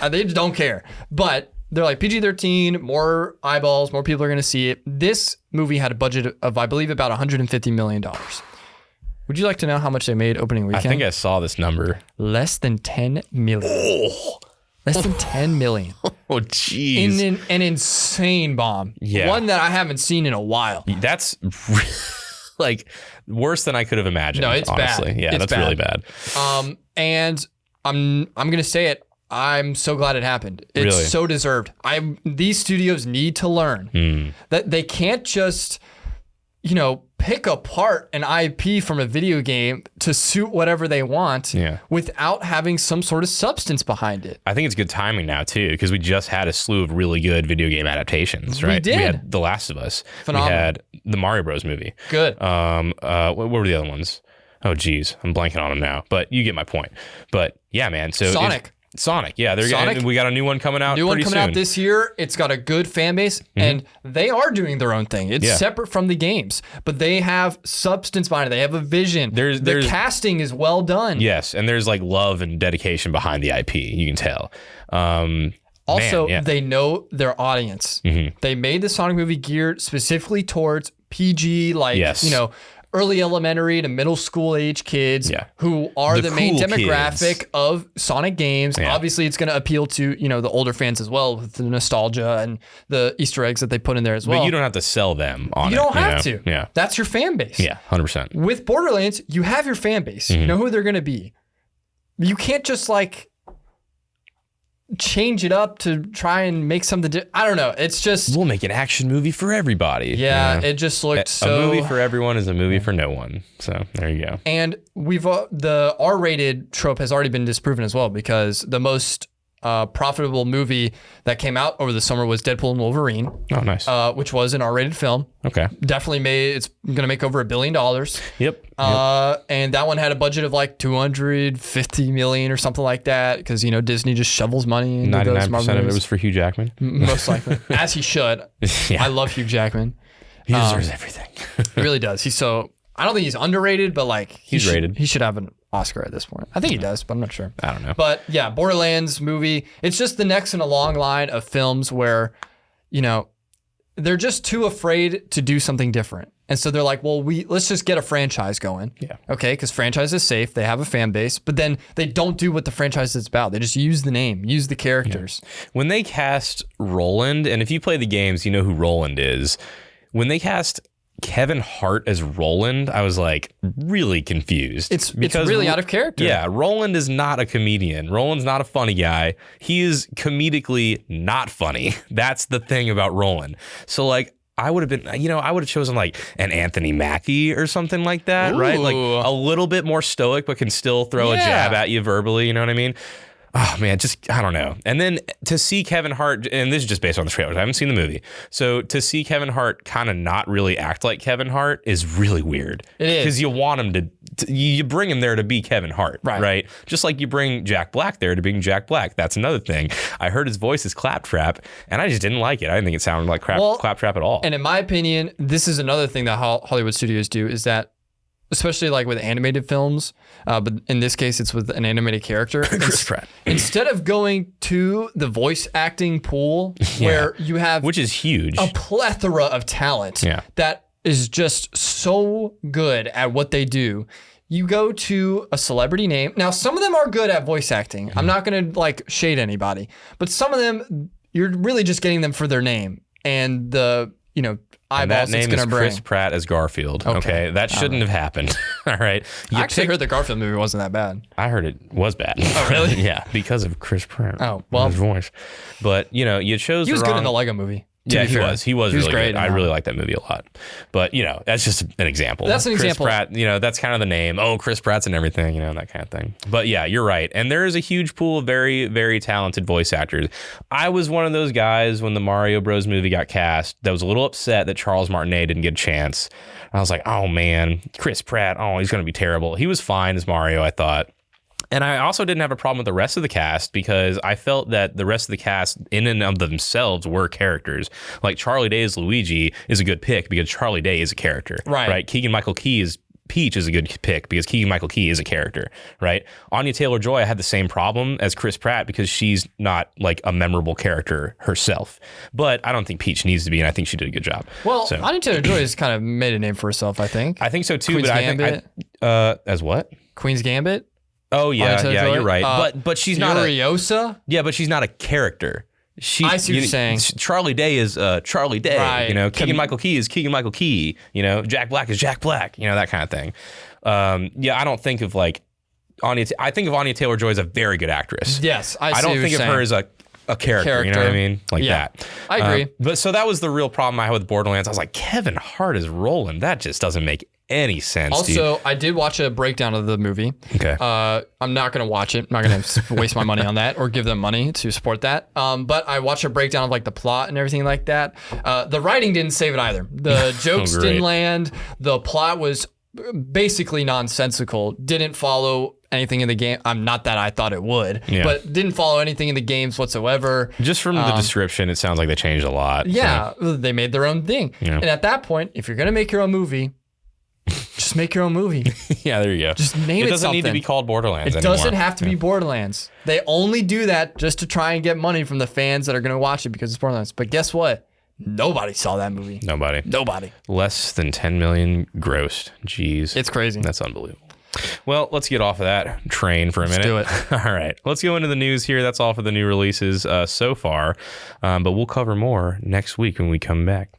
They just don't care. But they're like PG-13, more eyeballs, more people are going to see it. This movie had a budget of, I believe, about $150 million. Would you like to know how much they made opening weekend? I think I saw this number. Less than $10 million. Oh. Less than $10 million. Oh, jeez. In an insane bomb. Yeah. One that I haven't seen in a while. That's like worse than I could have imagined. No, it's honestly. bad. Yeah, It's that's bad. really bad. And I'm gonna say it. I'm so glad it happened. It's Really? so deserved. These studios need to learn that they can't just, pick apart an IP from a video game to suit whatever they want without having some sort of substance behind it. I think it's good timing now too, because we just had a slew of really good video game adaptations, right? We did. We had The Last of Us. Phenomenal. We had the Mario Bros movie. Good. What were the other ones? Oh, geez, I'm blanking on them now, but you get my point. But yeah, man. So Sonic, yeah, we got a new one coming out. Out this year. It's got a good fan base, and they are doing their own thing. It's separate from the games, but they have substance behind it. They have a vision. The casting is well done. Yes, and there's like love and dedication behind the IP. You can tell. Also, they know their audience. They made the Sonic movie geared specifically towards PG, early elementary to middle school age kids who are the main cool demographic of Sonic games. Yeah. Obviously, it's going to appeal to, the older fans as well with the nostalgia and the Easter eggs that they put in there as well. But you don't have to sell them on it. You don't have to. Yeah. That's your fan base. Yeah, 100%. With Borderlands, you have your fan base. You know who they're going to be. You can't just change it up to try and make something. I don't know. It's just we'll make an action movie for everybody. Yeah, it just looked a movie for everyone is a movie for no one. So there you go. And the R-rated trope has already been disproven as well, because the most profitable movie that came out over the summer was Deadpool and Wolverine. Oh, nice. Which was an R-rated film. Okay. Definitely it's going to make over $1 billion. Yep. And that one had a budget of like $250 million or something like that, because Disney just shovels money into those Marvel 99% of it movies. was for Hugh Jackman. Most likely, as he should. Yeah. I love Hugh Jackman. He deserves everything. He really does. I don't think he's underrated, but he's rated. He should have an Oscar at this point. I think he does, but I'm not sure. I don't know. But yeah, Borderlands movie. It's just the next in a long line of films where, they're just too afraid to do something different. And so they're like, well, let's just get a franchise going. Yeah. Okay, because franchise is safe. They have a fan base, but then they don't do what the franchise is about. They just use the name, use the characters. Yeah. When they cast Roland, and if you play the games, you know who Roland is. When they cast Kevin Hart as Roland, I was really confused. It's really out of character. Yeah, Roland is not a comedian. Roland's not a funny guy. He is comedically not funny. That's the thing about Roland. So I would have been, I would have chosen an Anthony Mackie or something like that, right? A little bit more stoic, but can still throw a jab at you verbally. You know what I mean? Oh, man, I don't know. And then to see Kevin Hart, and this is just based on the trailers, I haven't seen the movie. So to see Kevin Hart kind of not really act like Kevin Hart is really weird. It is. Because you want him you bring him there to be Kevin Hart, right? Just like you bring Jack Black there to being Jack Black. That's another thing. I heard his voice is Claptrap, and I just didn't like it. I didn't think it sounded like Claptrap at all. And in my opinion, this is another thing that Hollywood studios do, is that, especially with animated films, but in this case, it's with an animated character. Chris Pratt. Instead of going to the voice acting pool, where you have, which is huge, a plethora of talent that is just so good at what they do, you go to a celebrity name. Now, some of them are good at voice acting. I'm not going to shade anybody, but some of them, you're really just getting them for their name and the, and that eyeballs name it's is bring. Chris Pratt as Garfield. Okay. That shouldn't have happened. All right. I actually heard the Garfield movie wasn't that bad. I heard it was bad. Oh, really? Yeah, because of Chris Pratt. Oh, well. His voice. But, you chose He was the good wrong... in the Lego movie. Yeah, he was. He was really great. Good. I really like that movie a lot. But, that's just an example. That's an example. Chris Pratt, that's kind of the name. Oh, Chris Pratt's and everything, that kind of thing. But yeah, you're right. And there is a huge pool of very, very talented voice actors. I was one of those guys when the Mario Bros. Movie got cast that was a little upset that Charles Martinet didn't get a chance. I was like, oh man, Chris Pratt, he's going to be terrible. He was fine as Mario, I thought. And I also didn't have a problem with the rest of the cast because I felt that the rest of the cast in and of themselves were characters. Like Charlie Day as Luigi is a good pick because Charlie Day is a character. Right. Keegan-Michael Key is Peach is a good pick because Keegan-Michael Key is a character, right? Anya Taylor-Joy, I had the same problem as Chris Pratt because she's not like a memorable character herself. But I don't think Peach needs to be, and I think she did a good job. Well, Anya Taylor-Joy has kind of made a name for herself, I think. I think so too, Queen's but Gambit. I think as what? Queen's Gambit? Oh yeah, you're right. But she's Furiosa? not Yeah, but she's not a character. I see what you're saying. Charlie Day is Charlie Day. Right. Keegan-Michael Key is Keegan-Michael Key. Jack Black is Jack Black. That kind of thing. I don't think of like Anya. I think of Anya Taylor-Joy as a very good actress. Yes, I don't think of her as a character. You know what I mean? Like that. I agree. But so that was the real problem I had with Borderlands. I was like, Kevin Hart is rolling. That just doesn't make any sense. Also, dude. I did watch a breakdown of the movie. Okay. I'm not going to watch it. I'm not going to waste my money on that or give them money to support that. But I watched a breakdown of like the plot and everything like that. The writing didn't save it either. The jokes didn't land. The plot was basically nonsensical. Didn't follow anything in the game. Not that I thought it would, but didn't follow anything in the games whatsoever. Just from the description, it sounds like they changed a lot. Yeah, so. They made their own thing. Yeah. And at that point, if you're going to make your own movie, just make your own movie. Yeah, there you go. Just name it something. It doesn't need to be called Borderlands anymore. It doesn't have to be Borderlands. They only do that just to try and get money from the fans that are going to watch it because it's Borderlands. But guess what? Nobody saw that movie. Nobody. Less than 10 million grossed. Jeez. It's crazy. That's unbelievable. Well, let's get off of that train for a minute. Let's do it. All right. Let's go into the news here. That's all for the new releases so far. But we'll cover more next week when we come back.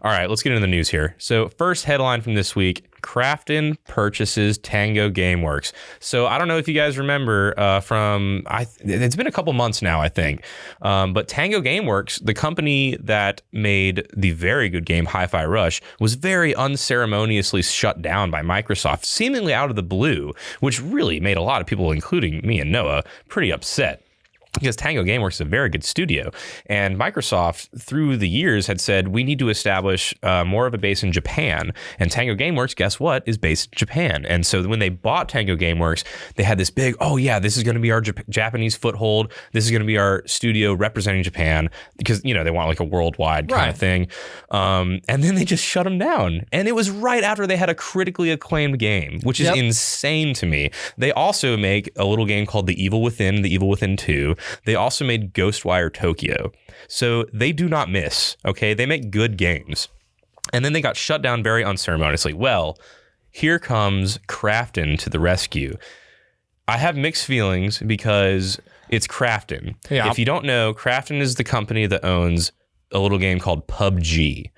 All right. Let's get into the news here. So first headline from this week, Krafton purchases Tango Gameworks. So I don't know if you guys remember it's been a couple months now, I think. But Tango Gameworks, the company that made the very good game Hi-Fi Rush, was very unceremoniously shut down by Microsoft, seemingly out of the blue, which really made a lot of people, including me and Noah, pretty upset. Because Tango Gameworks is a very good studio. And Microsoft, through the years, had said, we need to establish more of a base in Japan. And Tango Gameworks, guess what, is based in Japan. And so when they bought Tango Gameworks, they had this big, this is going to be our Japanese foothold. This is going to be our studio representing Japan. Because, they want like a worldwide kind of thing. And then they just shut them down. And it was right after they had a critically acclaimed game, which is insane to me. They also make a little game called The Evil Within, The Evil Within 2. They also made Ghostwire Tokyo. So they do not miss, okay? They make good games. And then they got shut down very unceremoniously. Well, here comes Krafton to the rescue. I have mixed feelings because it's Krafton. Yeah. If you don't know, Krafton is the company that owns a little game called PUBG.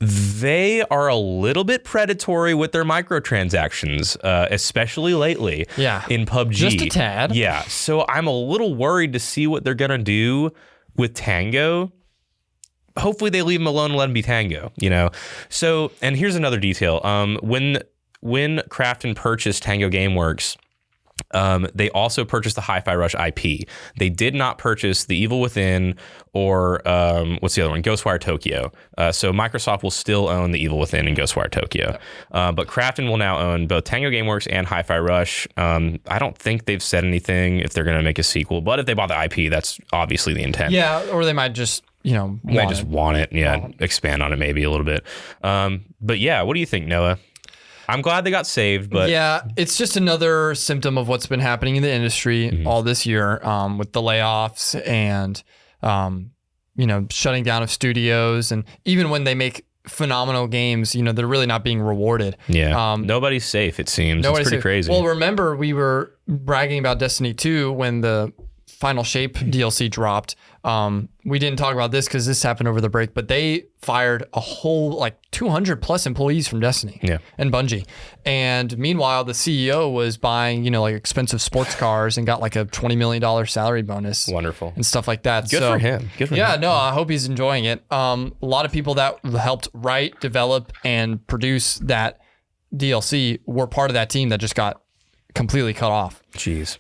They are a little bit predatory with their microtransactions, especially lately in PUBG. Just a tad. Yeah. So I'm a little worried to see what they're going to do with Tango. Hopefully they leave them alone and let them be Tango, So, and here's another detail. When Krafton purchased Tango Gameworks, they also purchased the Hi-Fi Rush IP. They did not purchase The Evil Within or what's the other one? Ghostwire Tokyo. So Microsoft will still own The Evil Within and Ghostwire Tokyo. But Krafton will now own both Tango Gameworks and Hi-Fi Rush. I don't think they've said anything if they're going to make a sequel. But if they bought the IP, that's obviously the intent. Yeah, or they might just want it. Yeah, expand on it maybe a little bit. But yeah, what do you think, Noah? I'm glad they got saved, but yeah, it's just another symptom of what's been happening in the industry all this year, with the layoffs and shutting down of studios, and even when they make phenomenal games, they're really not being rewarded. Yeah, nobody's safe. It seems it's pretty crazy. Well, remember we were bragging about Destiny 2 when the Final Shape DLC dropped. We didn't talk about this because this happened over the break, but they fired a whole 200 plus employees from Destiny and Bungie. And meanwhile, the CEO was buying, expensive sports cars and got a $20 million salary bonus. Wonderful. And stuff like that. Good for him. No, I hope he's enjoying it. A lot of people that helped write, develop, and produce that DLC were part of that team that just got completely cut off. Jeez.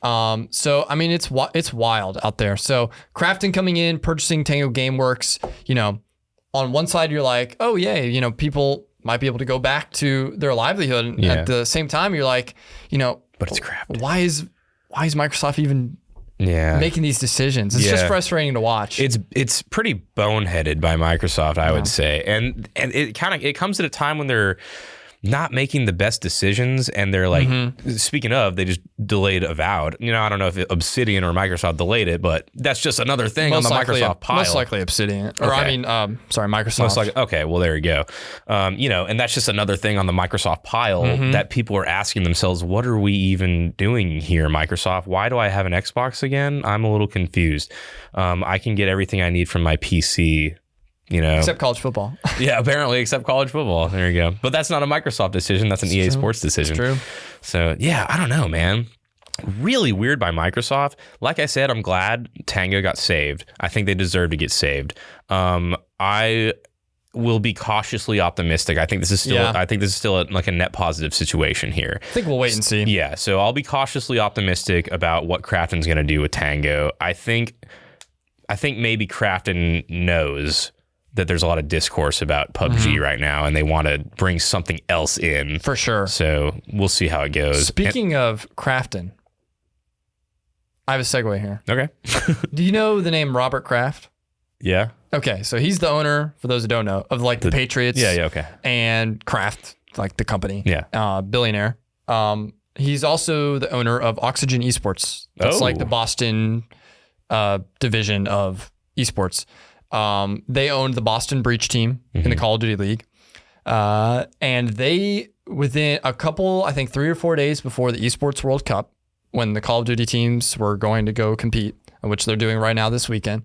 So I mean, it's wild out there. So Krafton coming in, purchasing Tango Gameworks. On one side you're like, oh yay, people might be able to go back to their livelihood. And at the same time, you're like, But it's crafted. Why is Microsoft even making these decisions? It's just frustrating to watch. It's pretty boneheaded by Microsoft, I would say. And it comes at a time when they're not making the best decisions, and they're like, speaking of, they just delayed Avowed. You know, I don't know if Obsidian or Microsoft delayed it, but that's just another thing on the Microsoft pile. Most likely Obsidian, or Microsoft. Most likely, okay, well there you go. You know, and that's just another thing on the Microsoft pile that people are asking themselves, what are we even doing here, Microsoft? Why do I have an Xbox again? I'm a little confused. I can get everything I need from my PC. You know, except college football. Yeah, apparently, except college football. There you go. But that's not a Microsoft decision. That's an EA Sports decision. It's true. So, yeah, I don't know, man. Really weird by Microsoft. Like I said, I'm glad Tango got saved. I think they deserve to get saved. I will be cautiously optimistic. I think this is still like a net positive situation here. I think we'll wait and see. Yeah, so I'll be cautiously optimistic about what Krafton's going to do with Tango. I think maybe Krafton knows that there's a lot of discourse about PUBG right now, and they want to bring something else in. For sure. So we'll see how it goes. Speaking of Krafton, I have a segue here. Okay. Do you know the name Robert Kraft? Yeah. Okay, so he's the owner, for those who don't know, of like the Patriots. Yeah, okay. And Kraft, like the company. Yeah. Billionaire. He's also the owner of Oxygen Esports. That's like the Boston division of esports. They owned the Boston Breach team in the Call of Duty League. And they, within a couple, I think 3 or 4 days before the Esports World Cup, when the Call of Duty teams were going to go compete, which they're doing right now this weekend,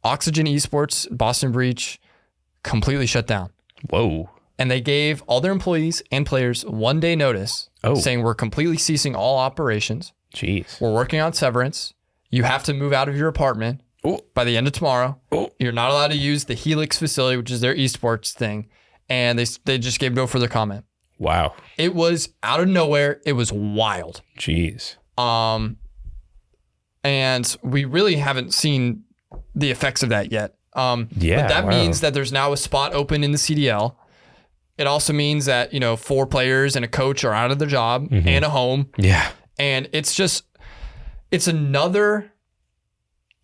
Oxygen Esports, Boston Breach, completely shut down. Whoa. And they gave all their employees and players 1 day notice saying we're completely ceasing all operations. Jeez. We're working on severance. You have to move out of your apartment. By the end of tomorrow. You're not allowed to use the Helix facility, which is their esports thing. And they just gave no further comment. Wow. It was out of nowhere. It was wild. Jeez. And we really haven't seen the effects of that yet. But that means that there's now a spot open in the CDL. It also means that, 4 players and a coach are out of their job and a home. Yeah. And it's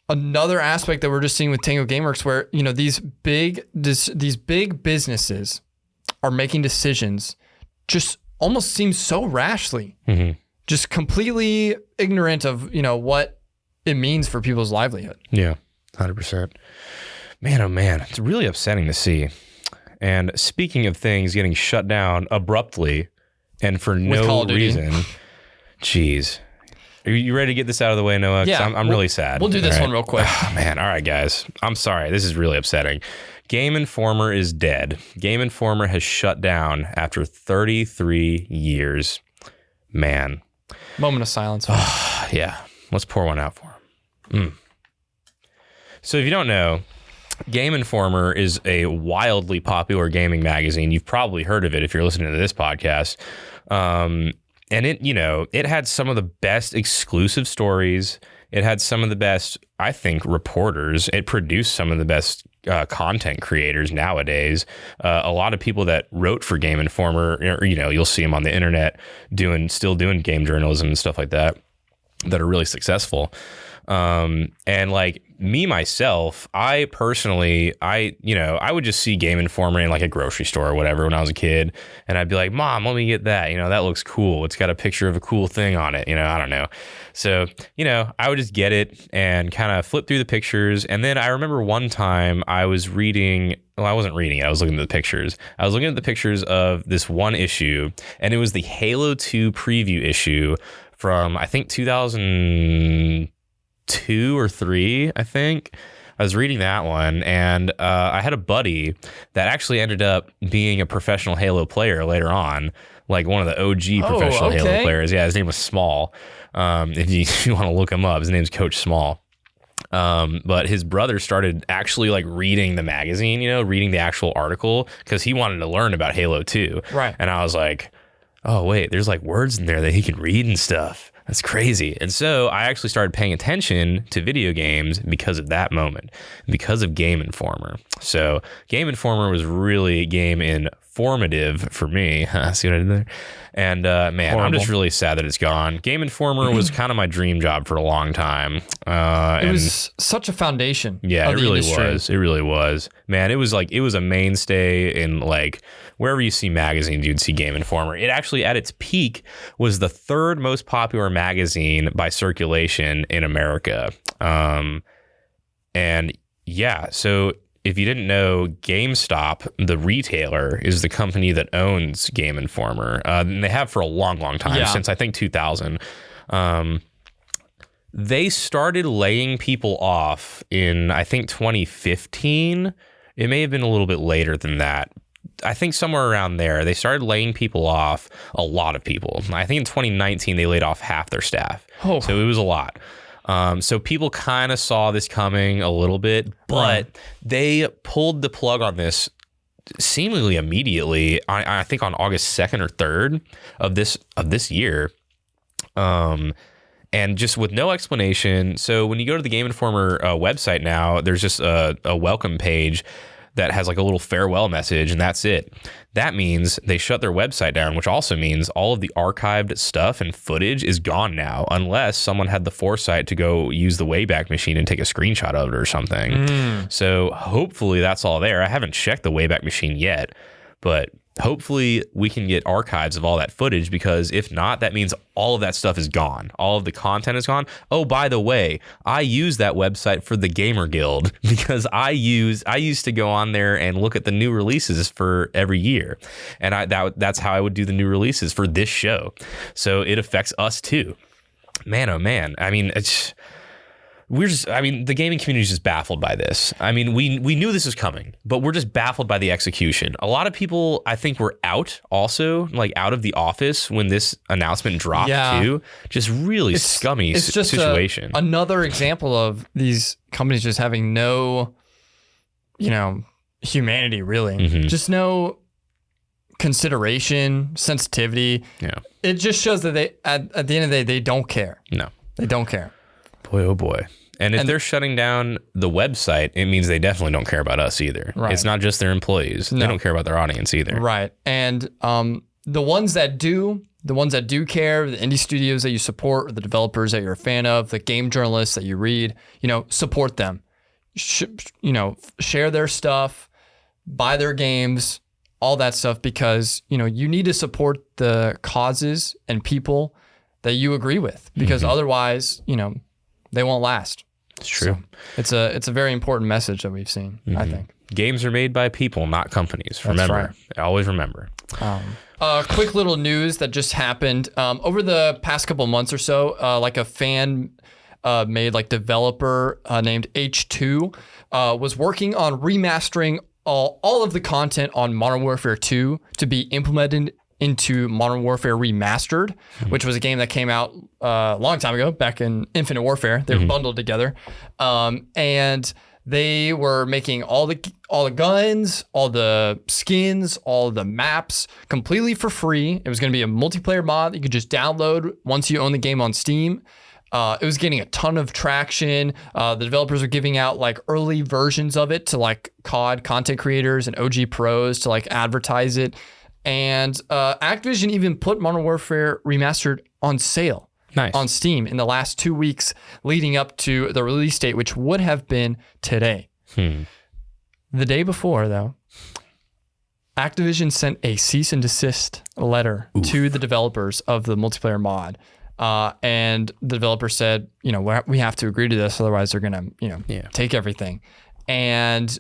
another aspect that we're just seeing with Tango Gameworks, where these big businesses are making decisions just almost seems so rashly, just completely ignorant of what it means for people's livelihood. Yeah, 100%. Man, oh man, it's really upsetting to see. And speaking of things getting shut down abruptly and for no reason, jeez. Are you ready to get this out of the way, Noah? Yeah. I'm really sad. We'll do this one real quick. Oh, man. All right, guys. I'm sorry. This is really upsetting. Game Informer is dead. Game Informer has shut down after 33 years. Man. Moment of silence. Yeah. Let's pour one out for him. So if you don't know, Game Informer is a wildly popular gaming magazine. You've probably heard of it if you're listening to this podcast. And it had some of the best exclusive stories. It had some of the best, I think, reporters. It produced some of the best content creators nowadays. A lot of people that wrote for Game Informer, you'll see them on the internet still doing game journalism and stuff like that are really successful. And like me, myself, I personally, I would just see Game Informer in like a grocery store or whatever when I was a kid. And I'd be like, Mom, let me get that. That looks cool. It's got a picture of a cool thing on it. I don't know. So, I would just get it and kind of flip through the pictures. And then I remember one time I was reading, well, I wasn't reading it. I was looking at the pictures. I was looking at the pictures of this one issue, and it was the Halo 2 preview issue from, I think, 2002 or 3, I think. I was reading that one, and I had a buddy that actually ended up being a professional Halo player later on, like one of the OG professional Halo players. Yeah, his name was Small. If you want to look him up, his name's Coach Small. But his brother started actually like reading the magazine, reading the actual article, because he wanted to learn about Halo 2. Right. And I was like, oh, wait, there's like words in there that he can read and stuff. That's crazy. And so I actually started paying attention to video games because of that moment, because of Game Informer. So Game Informer was really game informative for me. See what I did there? And man, Horrible. I'm just really sad that it's gone. Game Informer was kind of my dream job for a long time. It was such a foundation. Yeah, of it the really industry. was. It really was. Man, it was a mainstay in like wherever you see magazines, you'd see Game Informer. It actually at its peak was the third most popular magazine by circulation in America. And yeah, so if you didn't know, GameStop, the retailer, is the company that owns Game Informer. And they have for a long, long time, since I think 2000. They started laying people off in, I think, 2015. It may have been a little bit later than that. I think somewhere around there, they started laying people off, a lot of people. I think in 2019, they laid off half their staff. Oh. So it was a lot. So people kind of saw this coming a little bit, but they pulled the plug on this seemingly immediately. I think on August 2nd or 3rd of this year. And just with no explanation. So when you go to the Game Informer website now, there's just a welcome page that has like a little farewell message, and that's it. That means they shut their website down, which also means all of the archived stuff and footage is gone now, unless someone had the foresight to go use the Wayback Machine and take a screenshot of it or something. So hopefully that's all there. I haven't checked the Wayback Machine yet, but hopefully we can get archives of all that footage, because if not, that means all of that stuff is gone. All of the content is gone. Oh, by the way, I use that website for the Gamer Guild because I used to go on there and look at the new releases for every year. And that's how I would do the new releases for this show. So it affects us too. Man, oh man. I mean, the gaming community is just baffled by this. I mean, we knew this was coming, but we're just baffled by the execution. A lot of people, I think, were out of the office when this announcement dropped too. Just really scummy situation. Another example of these companies just having no, humanity really. Mm-hmm. Just no consideration, sensitivity. Yeah. It just shows that they, at the end of the day, they don't care. No. They don't care. Boy, oh boy. And if they're shutting down the website, it means they definitely don't care about us either. Right. It's not just their employees. No. They don't care about their audience either. Right. And the ones that do care, the indie studios that you support, or the developers that you're a fan of, the game journalists that you read, support them. Share their stuff, buy their games, all that stuff, because, you need to support the causes and people that you agree with, because otherwise, they won't last. It's true. So it's a very important message that we've seen, I think. Games are made by people, not companies. Remember. That's right. Always remember. Quick little news that just happened. Over the past couple months or so, like a fan made developer named H2 was working on remastering all of the content on Modern Warfare 2 to be implemented into Modern Warfare Remastered, which was a game that came out a long time ago, back in Infinite Warfare. They were bundled together. And they were making all the guns, all the skins, all the maps completely for free. It was going to be a multiplayer mod that you could just download once you own the game on Steam. It was getting a ton of traction. The developers were giving out early versions of it to COD content creators and OG pros to advertise it. And Activision even put Modern Warfare Remastered on sale on Steam in the last 2 weeks leading up to the release date, which would have been today. The day before, though, Activision sent a cease and desist letter to the developers of the multiplayer mod. And the developer said, we have to agree to this, otherwise they're going to, take everything. And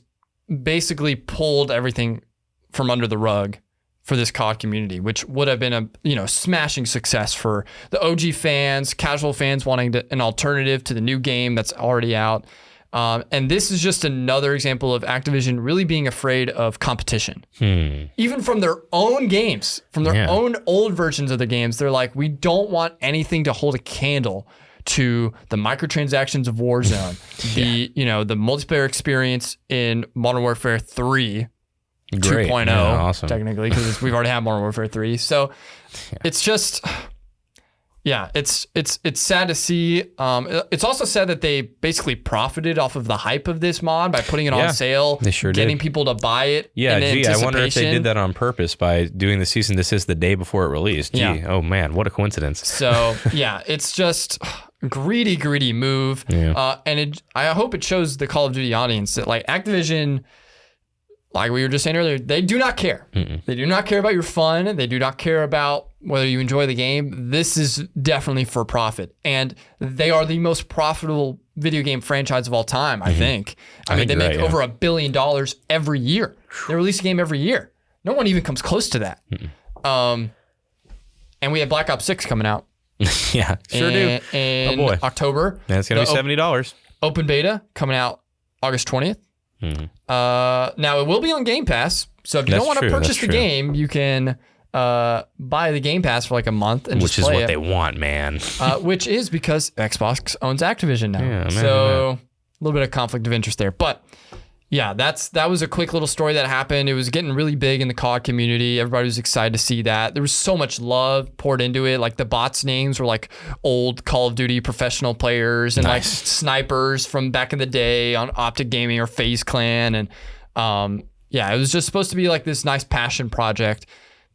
basically pulled everything from under the rug for this COD community, which would have been a smashing success for the OG fans, casual fans wanting an alternative to the new game that's already out. And this is just another example of Activision really being afraid of competition. Even from their own games, from their own old versions of the games, they're like, we don't want anything to hold a candle to the microtransactions of Warzone, the multiplayer experience in Modern Warfare 3. 2.0, awesome. technically, because we've already had Modern Warfare 3. So it's just, Yeah, it's sad to see. It's also sad that they basically profited off of the hype of this mod by putting it on sale. They sure getting did. people to buy it. Yeah, in I wonder if they did that on purpose by doing the cease and desist the day before it released. Oh man, what a coincidence. So yeah, it's just greedy move. Yeah. And I hope it shows the Call of Duty audience that like Activision, like we were just saying earlier, they do not care. They do not care about your fun. They do not care about whether you enjoy the game. This is definitely for profit. And they are the most profitable video game franchise of all time, I think. I mean, they make over $1 billion every year. They release a game every year. No one even comes close to that. And we have Black Ops 6 coming out. Yeah, sure do. In October. And it's going to be $70. Open beta coming out August 20th. Now, it will be on Game Pass. So if you don't want to purchase the game, you can buy the Game Pass for like a month and just play it. Which is what they want, man. Which is because Xbox owns Activision now. Yeah, so a little bit of conflict of interest there. But yeah, that was a quick little story that happened. It was getting really big in the COD community. Everybody was excited to see that. There was so much love poured into it. Like the bots' names were like old Call of Duty professional players and like snipers from back in the day on Optic Gaming or FaZe Clan. And yeah, it was just supposed to be like this nice passion project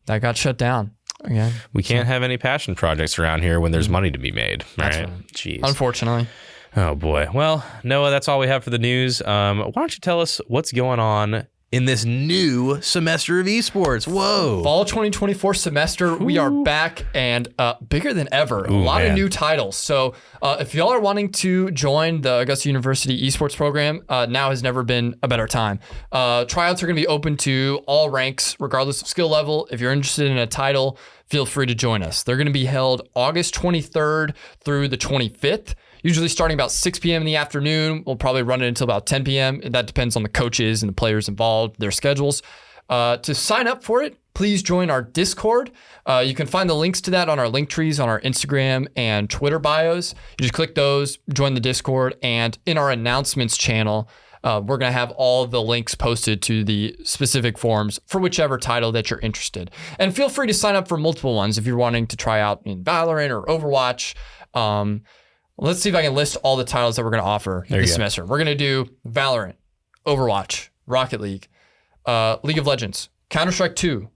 that got shut down. Again. We can't have any passion projects around here when there's money to be made. Right? Jeez. Unfortunately. Oh boy. Well, Noah, that's all we have for the news. Why don't you tell us what's going on in this new semester of esports? Whoa. Fall 2024 semester. We are back and bigger than ever. A lot of new titles. So if y'all are wanting to join the Augusta University esports program, now has never been a better time. Tryouts are going to be open to all ranks, regardless of skill level. If you're interested in a title, feel free to join us. They're going to be held August 23rd through the 25th. Usually starting about 6 p.m. in the afternoon. We'll probably run it until about 10 p.m. That depends on the coaches and the players involved, their schedules. To sign up for it, please join our Discord. You can find the links to that on our link trees on our Instagram and Twitter bios. You just click those, join the Discord, and in our announcements channel, we're going to have all the links posted to the specific forums for whichever title that you're interested. And feel free to sign up for multiple ones if you're wanting to try out in Valorant or Overwatch. Let's see if I can list all the titles that we're going to offer this semester. We're going to do Valorant, Overwatch, Rocket League, League of Legends, Counter-Strike 2,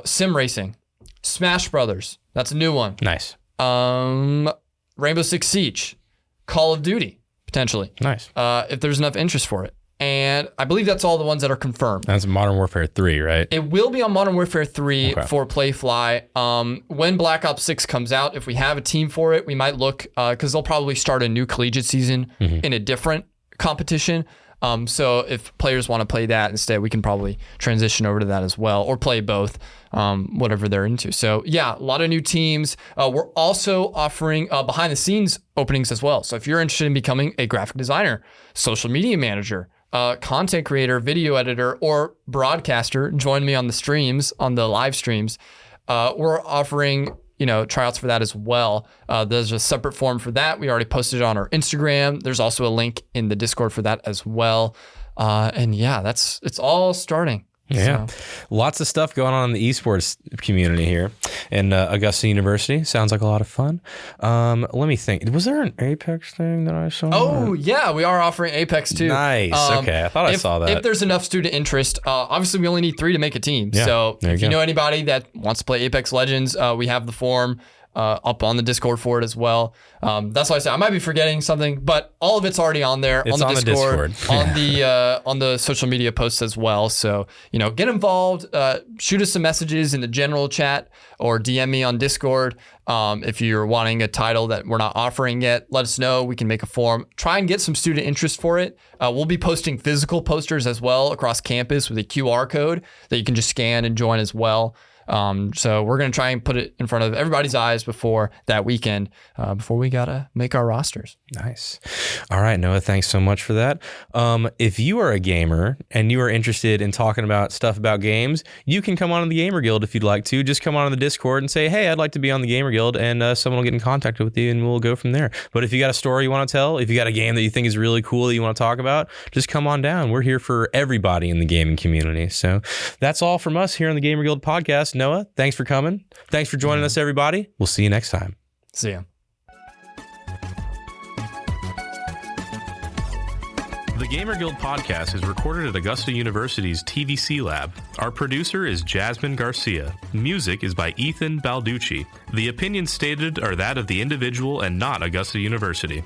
Sim Racing, Smash Brothers. That's a new one. Nice. Rainbow Six Siege, Call of Duty, potentially. Nice. If there's enough interest for it. And I believe that's all the ones that are confirmed. That's Modern Warfare 3, right? It will be on Modern Warfare 3 for Playfly. When Black Ops 6 comes out, if we have a team for it, we might look, because they'll probably start a new collegiate season in a different competition. So if players want to play that instead, we can probably transition over to that as well, or play both, whatever they're into. So yeah, a lot of new teams. We're also offering behind the scenes openings as well. So if you're interested in becoming a graphic designer, social media manager, content creator, video editor, or broadcaster, join me on the streams, on the live streams. We're offering, tryouts for that as well. There's a separate form for that. We already posted it on our Instagram. There's also a link in the Discord for that as well. And yeah, it's all starting. Yeah. So. Lots of stuff going on in the esports community here in Augusta University. Sounds like a lot of fun. Let me think. Was there an Apex thing that I saw? Oh, yeah. We are offering Apex too. Nice. Okay. I thought I saw that. If there's enough student interest, obviously we only need 3 to make a team. Yeah, so if you know anybody that wants to play Apex Legends, we have the form up on the Discord for it as well. That's why I said I might be forgetting something, but all of it's already on there on the Discord, on the social media posts as well. So get involved. Shoot us some messages in the general chat or DM me on Discord. If you're wanting a title that we're not offering yet, let us know. We can make a form. Try and get some student interest for it. We'll be posting physical posters as well across campus with a QR code that you can just scan and join as well. So we're going to try and put it in front of everybody's eyes before that weekend, before we got to make our rosters. Nice. All right, Noah, thanks so much for that. If you are a gamer and you are interested in talking about stuff about games, you can come on the Gamer Guild if you'd like to. Just come on the Discord and say, hey, I'd like to be on the Gamer Guild, and someone will get in contact with you and we'll go from there. But if you got a story you want to tell, if you got a game that you think is really cool that you want to talk about, just come on down. We're here for everybody in the gaming community. So that's all from us here on the Gamer Guild podcast. Yes, Noah, thanks for coming. Thanks for joining us, everybody. We'll see you next time. See ya. The Gamer Guild podcast is recorded at Augusta University's TVC lab. Our producer is Jasmine Garcia. Music is by Ethan Balducci. The opinions stated are that of the individual and not Augusta University.